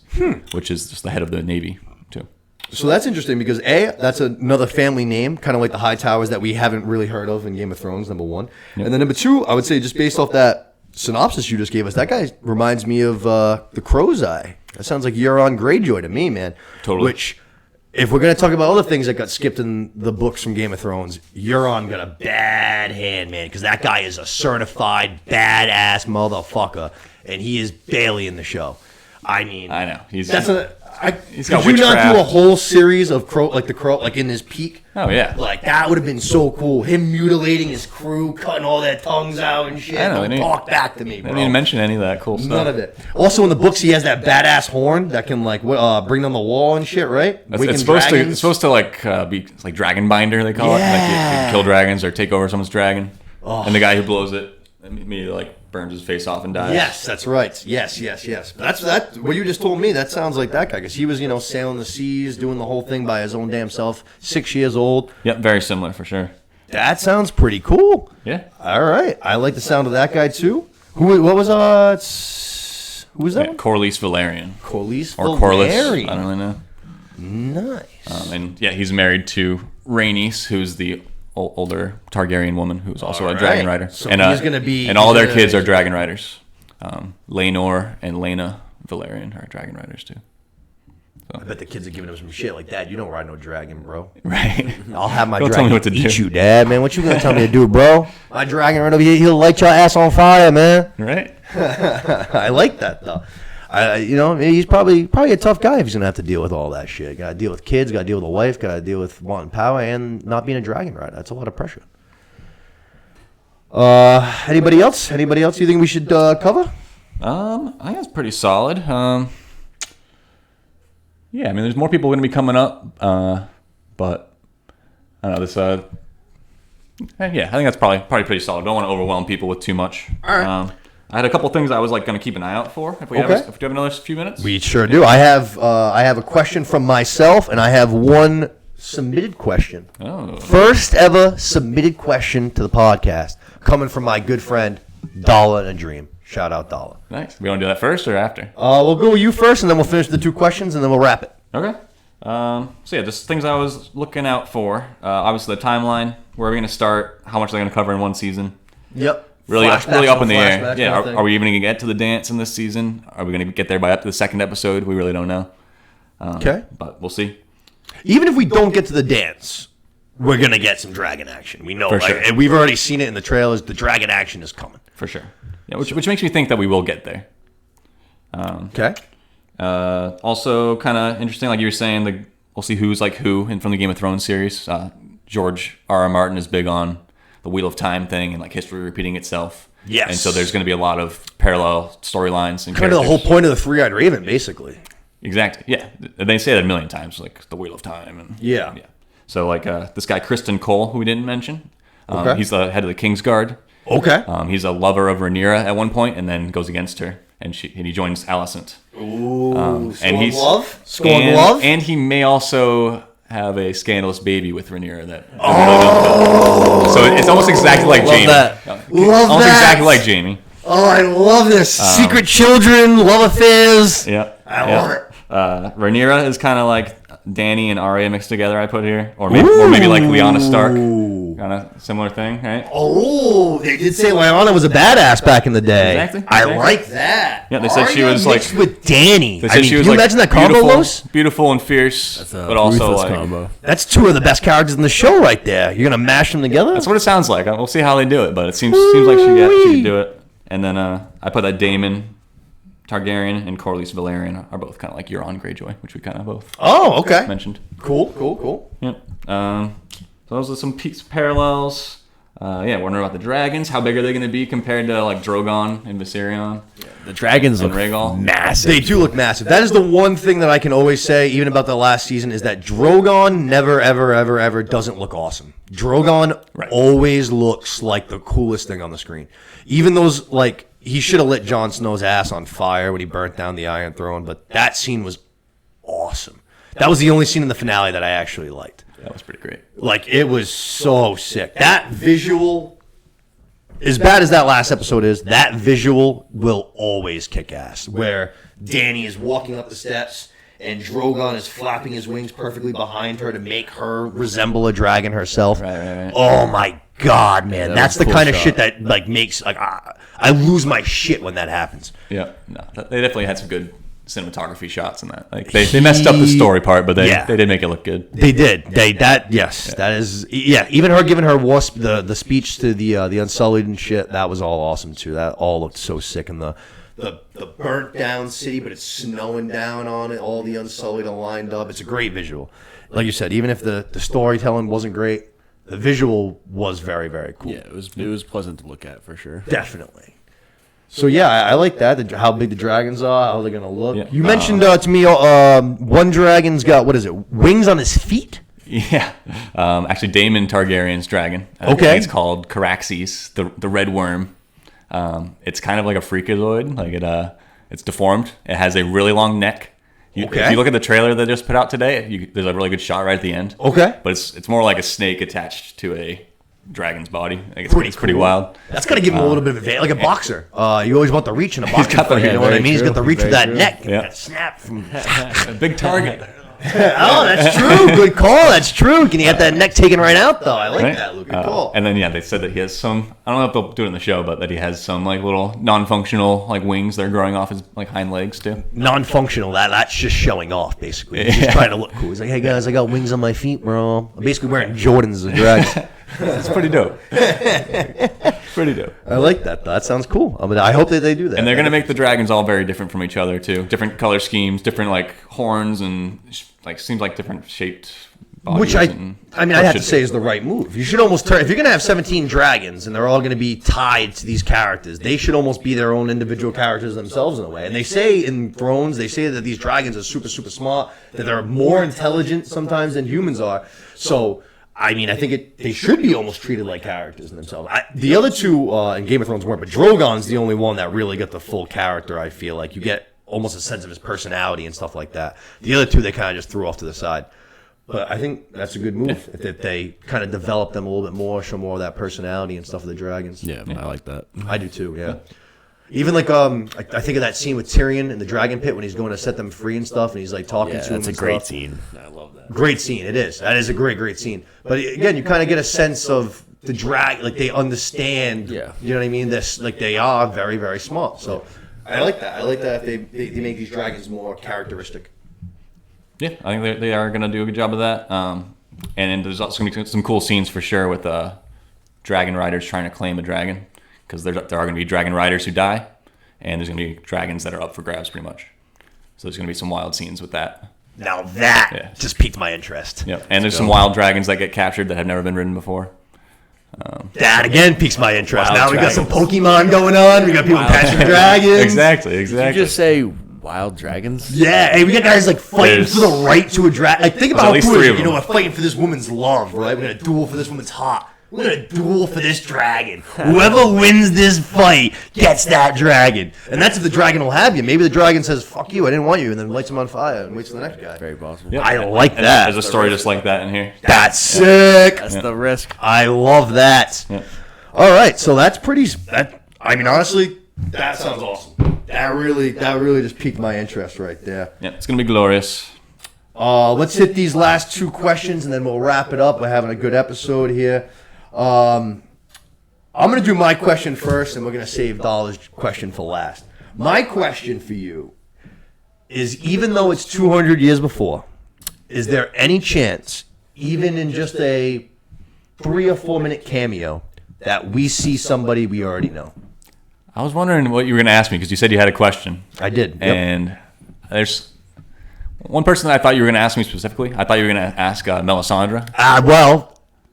which is just the head of the navy too. So that's interesting because that's another family name, kind of like the Hightowers that we haven't really heard of in Game of Thrones, number one. Yep. And then number two, I would say just based off that synopsis you just gave us, that guy reminds me of the Crow's Eye. That sounds like Euron Greyjoy to me, man. Totally. Which, if we're going to talk about other things that got skipped in the books from Game of Thrones, Euron got a bad hand, man, because that guy is a certified badass motherfucker, and he is barely in the show. I mean, I know. He's got could you not do a whole series of Crow, like in his peak? Oh, yeah. Like, that would have been so cool. Him mutilating his crew, cutting all their tongues out and shit. I know, Don't talk back to me, bro. I didn't even mention any of that cool stuff. None of it. Also, in the books, he has that badass horn that can, like, bring down the wall and shit, right? It's supposed to like be like dragon binder, they call it. Like you can kill dragons or take over someone's dragon. Oh. And the guy who blows it immediately like burns his face off and dies. Yes, that's right. Yes. That's what you just told me. That sounds like that guy because he was, sailing the seas, doing the whole thing by his own damn self. 6 years old. Yep, very similar for sure. That sounds pretty cool. Yeah. All right, I like the sound of that guy too. Who was that? Yeah, Corlys Velaryon. Corlys or Velaryon. Corlys. I don't really know. Nice. And yeah, he's married to Rhaenys, who's the older Targaryen woman who's also a dragon rider. So and he's gonna be. And all their kids are dragon riders. Laenor and Laena Velaryon are dragon riders too. So. I bet the kids are giving him some shit like, Dad, you don't ride no dragon, bro. Right. I'll have my don't dragon tell me what to eat do. You, Dad, man. What you gonna tell me to do, bro? My dragon right over here, he'll light your ass on fire, man. Right. I like that though. He's probably a tough guy if he's gonna have to deal with all that shit. Got to deal with kids, got to deal with a wife, got to deal with wanting power and not being a dragon rider. That's a lot of pressure. Anybody else? Anybody else you think we should cover? I think that's pretty solid. Yeah, I mean, there's more people going to be coming up, but I don't know this. Yeah, I think that's probably pretty solid. Don't want to overwhelm people with too much. All right. I had a couple things I was like going to keep an eye out for. If we have another few minutes, we sure do. I have a question from myself, and I have one submitted question. Oh. First ever submitted question to the podcast, coming from my good friend Dollar and a Dream. Shout out Dollar. Nice. We want to do that first or after? We'll go with you first, and then we'll finish the two questions, and then we'll wrap it. Okay. So yeah, just things I was looking out for. Obviously, the timeline. Where are we going to start? How much are they going to cover in one season? Yep. Really up in the air. Yeah. Are we even going to get to the dance in this season? Are we going to get there by up to the second episode? We really don't know. Okay. But we'll see. Even if we don't get to the dance, we're going to get some dragon action. We know. Sure. And we've already seen it in the trailers. The dragon action is coming. For sure. Yeah, which makes me think that we will get there. Okay. Also, kind of interesting, like you were saying, we'll see who's like who from the Game of Thrones series. George R.R. Martin is big on the Wheel of Time thing and like history repeating itself. Yes. And so there's going to be a lot of parallel storylines and kind of the whole point of the Three-Eyed Raven, basically. Exactly. Yeah. They say that a million times, like the Wheel of Time. And yeah. So like this guy Kristen Cole, who we didn't mention. Okay. He's the head of the Kingsguard. Okay. He's a lover of Rhaenyra at one point, and then goes against her, and he joins Alicent. Ooh, love? Scorn love? And he may also have a scandalous baby with Rhaenyra that. So it's almost exactly like Jaime. Almost exactly like Jaime. Oh, I love this. Secret children, love affairs. Yeah. I love it. Rhaenyra is kind of like Dany and Arya mixed together, I put here. Or maybe like Lyanna Stark. Kind of similar thing, right? Oh, they did say Lyanna was a badass back in the day. Exactly. I like that. Yeah, they said she was like with Dany. They said she was can you like imagine that combo, Los? Beautiful and fierce, but also like combo. That's two of the best characters in the show right there. You're gonna mash them together. That's what it sounds like. We'll see how they do it, but it seems like she could do it. And then I put that Daemon Targaryen and Corlys Velaryon are both kind of like Euron Greyjoy, which we kind of both mentioned. Cool. Yep. So those are some parallels. Wondering about the dragons. How big are they going to be compared to like Drogon and Viserion? Yeah, the dragons look Rhaegal? Massive. They do look massive. That is the one thing that I can always say, even about the last season, is that Drogon never, ever doesn't look awesome. Drogon always looks like the coolest thing on the screen. Even those, like, he should have lit Jon Snow's ass on fire when he burnt down the Iron Throne, but that scene was awesome. That was the only scene in the finale that I actually liked. That was pretty great. Like, it was so sick. That visual, as bad as that last episode is, that visual will always kick ass. Where Dany is walking up the steps, and Drogon is flapping his wings perfectly behind her to make her resemble a dragon herself. Right. Oh my God, man, that that's was the a cool kind of shot. shit that like makes like I lose my shit when that happens. Yeah, no, they definitely had some good cinematography shots in that. Like they messed up the story part, but they did make it look good. They did. That is even her giving her wasp the speech to the Unsullied and shit. That was all awesome too. That all looked so sick. And the burnt down city, but it's snowing down on it. All the Unsullied are lined up. It's a great visual. Like you said, even if the storytelling wasn't great, the visual was very, very cool. Yeah, it was pleasant to look at for sure. Definitely. So yeah, I like that. How big the dragons are, how they're gonna look. Yeah. You mentioned to me one dragon's got what is it? Wings on his feet. Yeah, actually, Daemon Targaryen's dragon. I Okay. think it's called Caraxes, the red worm. It's kind of like a freakazoid. Like it's deformed. It has a really long neck. If Okay. you look at the trailer they just put out today, there's a really good shot right at the end. Okay. But it's more like a snake attached to a dragon's body. Like it's pretty cool. wild. That's gonna give him a little bit of advantage, like a boxer. You always want the reach in a boxing got the- fight. You know what I very mean? He's got the true, reach of very that true. neck. Yeah. That snap from. A big target. Oh, that's true. Good call. That's true. Can you get that neck taken right out though? I like Right? that, Luke. Good call. And then they said that he has some. I don't know if they'll do it in the show, but that he has some like little non-functional like wings that are growing off his like hind legs too. Non-functional. That's just showing off, basically. He's just trying to look cool. He's like, hey guys, I got wings on my feet, bro. I'm basically wearing Jordans as a dragon. It's pretty dope. Pretty dope. I like that. Though. That sounds cool. I hope that they do that. And they're gonna make the dragons all very different from each other too. Different color schemes, different like horns, and like seems like different shaped bodies. Which I'd have to say is the right move. You should almost turn, if you're going to have 17 dragons and they're all going to be tied to these characters, they should almost be their own individual characters themselves in a way. And they say in Thrones, they say that these dragons are super, super smart, that they're more intelligent sometimes than humans are. So, I think they should be almost treated like characters in themselves. The other two in Game of Thrones weren't, but Drogon's the only one that really got the full character, I feel like. You get almost a sense of his personality and stuff like that. The other two, they kind of just threw off to the side. But I think that's a good move if they kind of develop them a little bit more, show more of that personality and stuff of the dragons. Yeah, I like that. I do too. Yeah. Even like I think of that scene with Tyrion in the dragon pit when he's going to set them free and stuff, and he's like talking Yeah, to him. that's a and great stuff. scene. I love that. Great scene. It is. That is a great scene. But again, you kind of get a sense of the drag, like they understand. Yeah. You know what I mean? This like they are very, very smart. So I like that. I like that if they make these dragons more characteristic. Yeah, I think they are gonna do a good job of that. And then there's also gonna be some cool scenes for sure with dragon riders trying to claim a dragon, because there are gonna be dragon riders who die, and there's gonna be dragons that are up for grabs pretty much. So there's gonna be some wild scenes with that. Now that just piqued my interest. Yeah, and there's some wild dragons that get captured that have never been ridden before. That again piques my interest. Wild Now we got some dragons. Pokemon going on. We got people catching dragons. Exactly. Did you just say wild dragons? Yeah, hey, we got guys like fighting There's- for the right to a dragon. Like, think about at how least cool it is. three of You know, them. we're fighting for this woman's love, right? We're gonna duel for this woman's heart. We're gonna duel for this dragon. Whoever wins this fight gets that dragon. And that's if the dragon will have you. Maybe the dragon says, "Fuck you, I didn't want you," and then lights him on fire and waits for the next guy. Very possible. Yep. I like And that. There's a story just like that in here. That's sick. That's the risk. I love that. Yeah. All right, so that's pretty. Honestly, that sounds awesome. That really just piqued my interest right there. Yeah, it's gonna be glorious. Let's hit these last two questions and then we'll wrap it up. We're having a good episode here. I'm going to do my question first and we're going to save Dollar's question for last. My question for you is, even though it's 200 years before, is there any chance, even in just a 3 or 4 minute cameo, that we see somebody we already know? I was wondering what you were gonna ask me because you said you had a question. I did. Yep. And there's one person that I thought you were going to ask me specifically. I thought you were going to ask Melisandre.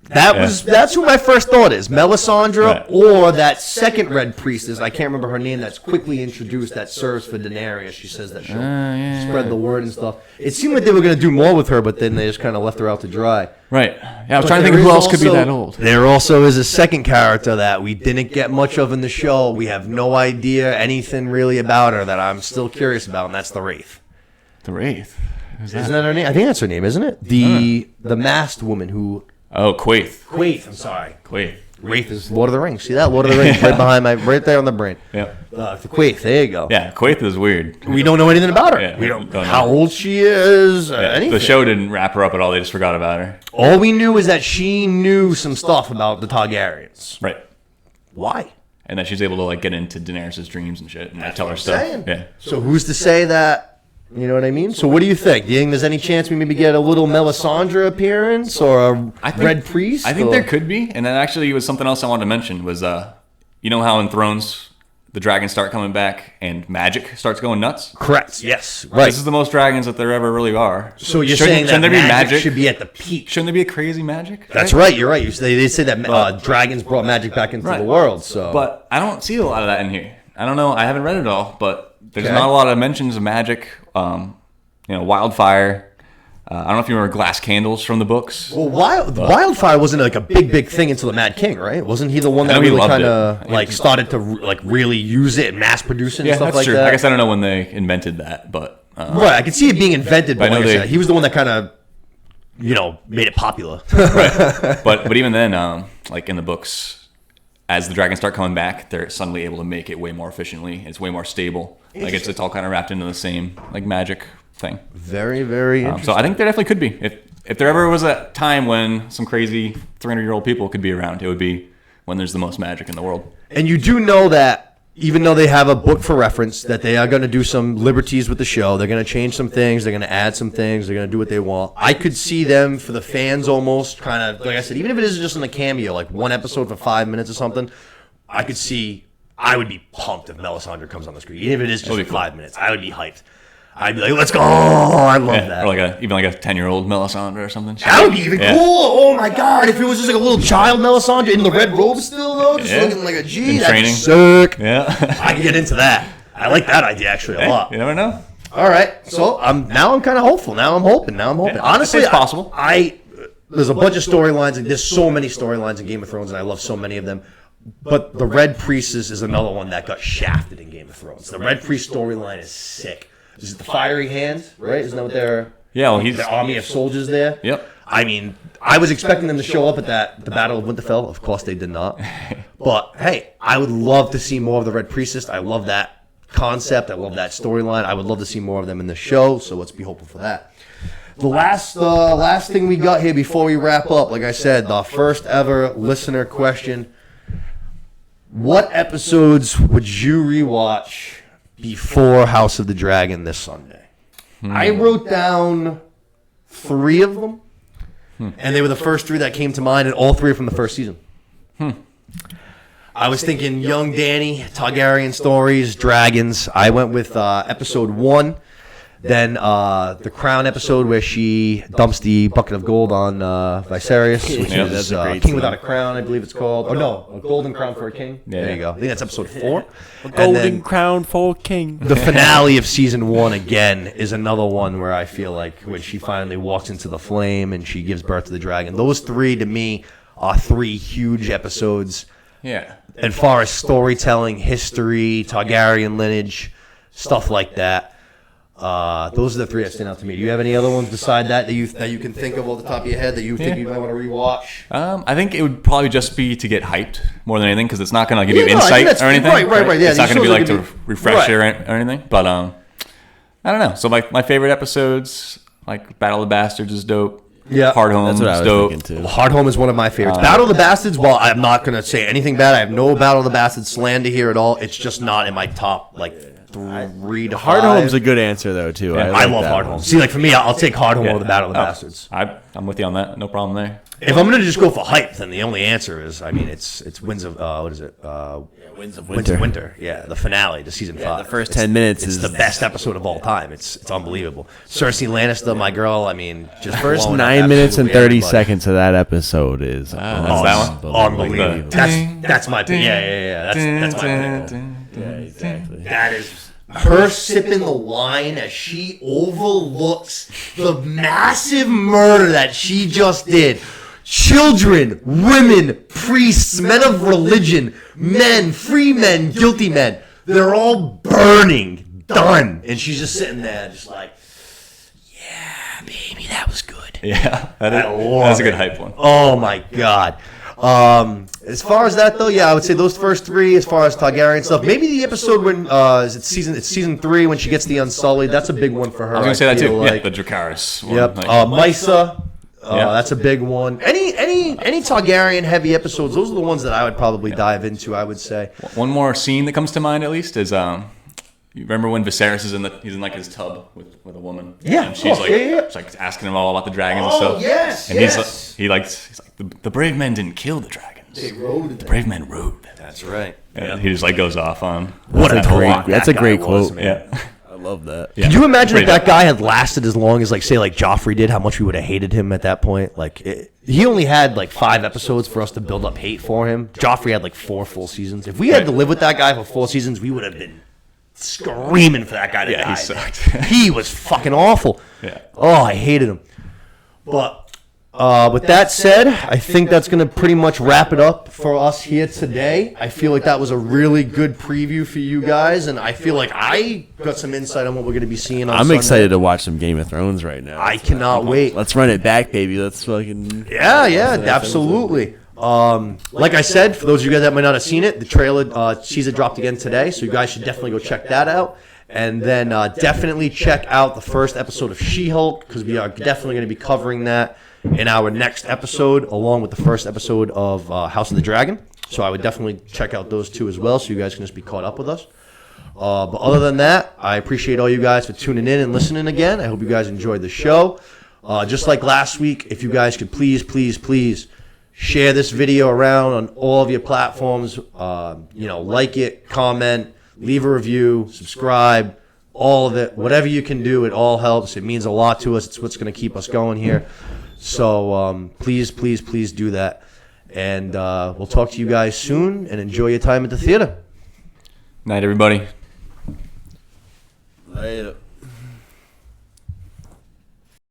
That's who my first thought is. Melisandre Right. or that second red priestess. I can't remember her name. That's quickly introduced that serves for Daenerys. She says that she'll spread the word and stuff. It seemed like they were going to do more with her, but then they just kind of left her out to dry. Right. Yeah, I was But trying to think there of who is else could be also- that old. There also is a second character that we didn't get much of in the show. We have no idea anything really about her that I'm still curious about, and that's the Wraith. The Wraith. Who's Isn't that her name? I think that's her name, isn't it? The masked woman who... Oh, Quaithe. Quaithe, I'm sorry. Quaithe. Wraith is Lord of the Rings. See that? Lord of the Rings right behind right there on the brain. Yeah. The Quaith, there you go. Yeah, Quaith is weird. We don't know anything about her. Yeah, we don't know don't how know. old she is, anything. The show didn't wrap her up at all. They just forgot about her. All we knew is that she knew some stuff about the Targaryens. Right. Why? And that she's able to like get into Daenerys' dreams and shit and like, tell her stuff. Saying. Yeah. So who's to say that, you know what I mean? So what do you think? Do you think there's any chance we maybe get a little Melisandre appearance or a Red Priest? I think or? there could be. And then actually was something else I wanted to mention was, you know how in Thrones the dragons start coming back and magic starts going nuts? Correct, yes. Right. This is the most dragons that there ever really are. So you're Shouldn't- saying that shouldn't there be magic should be at the peak. Shouldn't there be a crazy magic? That's right, you're right. They say that dragons brought magic back into Right. the world. So, But I don't see a lot of that in here. I don't know. I haven't read it all, but there's Okay. not a lot of mentions of magic. Wildfire. I don't know if you remember glass candles from the books. well, Wildfire wasn't like a big thing until the Mad King, right? Wasn't he the one I that know he really loved kind it. of like started to like really use it and mass produce it and Yeah, stuff that's like true. that? I guess I don't know when they invented that, but Right, I could see it being invented, but I know like I they- said, he was the one that kind of, made it popular. but even then, like in the books, as the dragons start coming back, they're suddenly able to make it way more efficiently. It's way more stable. Like it's all kind of wrapped into the same like magic thing. Very, very interesting. So I think there definitely could be. If there ever was a time when some crazy 300-year-old people could be around, it would be when there's the most magic in the world. And you do know that even though they have a book for reference, that they are going to do some liberties with the show. They're going to change some things. They're going to add some things. They're going to do what they want. I could see them for the fans almost kind of, like I said, even if it is just in a cameo, like one episode for 5 minutes or something, I would be pumped if Melisandre comes on the screen. Even if it is just That'd for be cool. 5 minutes, I would be hyped. I'd be like, let's go. I love Yeah, that. or even like a 10-year-old Melisandre or something. That would be even Yeah. cool. Oh my god, if it was just like a little child Melisandre in the red robe still though, just Yeah. looking like a G, In that'd training. be sick. Yeah. I could get into that. I like that idea actually a lot. You never know. All right, so I'm kind of hopeful. Now I'm hoping. Yeah, Honestly, it's possible. There's a bunch of storylines, and there's so many storylines in Game of Thrones, and I love so many of them. But the Red Priestess is another one that got shafted in Game of Thrones. The Red Priest storyline is sick. Is it the Fiery Hand, right? Isn't that what they're? Yeah, well, he's the army of soldiers there. Yep. I mean, I was expecting them to show up at the Battle of Winterfell. Of course, they did not. But hey, I would love to see more of the Red Priestess. I love that concept. I love that storyline. I would love to see more of them in the show. So let's be hopeful for that. The last thing we got here before we wrap up, like I said, the first ever listener question: what episodes would you rewatch before House of the Dragon this Sunday? I wrote down 3 of them, and they were the first 3 that came to mind, and all 3 are from the first season. I was thinking young Dany, Targaryen stories, dragons. I went with episode 1. Then the Crown episode where she dumps the bucket of gold on Viserys, which Yeah, is that's a great King scene. Without a Crown, I believe it's called. Oh no, a golden crown for a king. Yeah. There you go. I think that's episode 4. And Golden then crown for king. the finale of season 1 again is another one where I feel like when she finally walks into the flame and she gives birth to the dragon. Those 3 to me are 3 huge episodes. yeah. As far as storytelling, history, Targaryen lineage, stuff like that. Those are the 3 that stand out to me. Do you have any other ones beside that you can think of off the top of your head that you think Yeah. you might want to rewatch? I think it would probably just be to get hyped more than anything because it's not going to give you Yeah, no, I think insight that's- or anything. right, yeah, It's not these going to be shows like are to gonna be- refresh right. you or anything. But I don't know. So my favorite episodes, like Battle of the Bastards is dope. Yeah. Hard Home That's what I is was dope. thinking too. Hard Home is one of my favorites. Battle of the Bastards, while I'm not going to say anything bad, I have no Battle of the Bastards slander here at all. It's just not in my top, 3 to 5. Hard Home's a good answer though too. Yeah. I like love that Hard one. Home. See, for me, I'll take Hard Home Yeah. over the Battle of the Oh, Bastards. I'm with you on that. No problem there. If I'm going to just go for hype, then the only answer is, it's Winds of, what is it? Winds of Winds of Winter. Yeah, the finale to season 5. the first 10 minutes It's is the best episode of all time. It's unbelievable. Cersei Lannister, my girl, just first blowing up 9 minutes and absolutely 30 everybody. seconds of that episode is That's that one? Unbelievable. Like That's my pick. Yeah. That's my pick. yeah, exactly. That is her sipping the wine as she overlooks the massive murder that she just did. Children, women, priests, men of religion, men, free men, guilty men. They're all burning, done. And she's just sitting there just like, yeah, baby, that was good. Yeah, I love that's a good it. hype one. Oh my God. As far as that though, yeah, I would say those first three. As far as Targaryen stuff, maybe the episode when it's season 3 when she gets the Unsullied. That's a big one for her. I was gonna say that feel too. like. Yeah, the Dracarys. one, Yep. like- Misa. Yeah. That's a big one. Any Targaryen heavy episodes, those are the ones that I would probably dive into, I would say. One more scene that comes to mind, at least, is you remember when Viserys is he's in like his tub with a woman. Yeah. And she's Oh, like, yeah. she's like asking him all about the dragons Oh, and stuff. yes, And yes. he's like the brave men didn't kill the dragons. The brave men rode them. That's right. And he just like goes off on What a that whole great. lot. That's a guy great was, quote. man. Yeah. I love that. Yeah. Could you imagine if Great that guy had lasted as long as, like, say, like Joffrey did? How much we would have hated him at that point? Like, he only had like 5 episodes for us to build up hate for him. Joffrey had like 4 full seasons. If we had to live with that guy for 4 seasons, we would have been screaming for that guy to die. Yeah, he sucked. He was fucking awful. Yeah. Oh, I hated him. But with that said, I think that's going to pretty much wrap it up for us here today. I feel like that was a really good preview for you guys, and I feel like I got some insight on what we're going to be seeing on I'm Sunday. excited to watch some Game of Thrones right now. I cannot wait. Let's run it back, baby. Let's fucking. Yeah, absolutely. Like I said, for those of you guys that might not have seen it, the trailer teaser dropped again today, so you guys should definitely go check that out. And then definitely check out the first episode of She-Hulk, because we are definitely going to be covering that in our next episode, along with the first episode of House of the Dragon. So I would definitely check out those two as well, so you guys can just be caught up with us. But other than that, I appreciate all you guys for tuning in and listening again. I hope you guys enjoyed the show. Just like last week, if you guys could please share this video around on all of your platforms. Like it, comment, leave a review, subscribe, all of it. Whatever you can do, it all helps. It means a lot to us. It's what's going to keep us going here. So please do that. And we'll talk to you guys soon, and enjoy your time at the theater. Night, everybody. Later.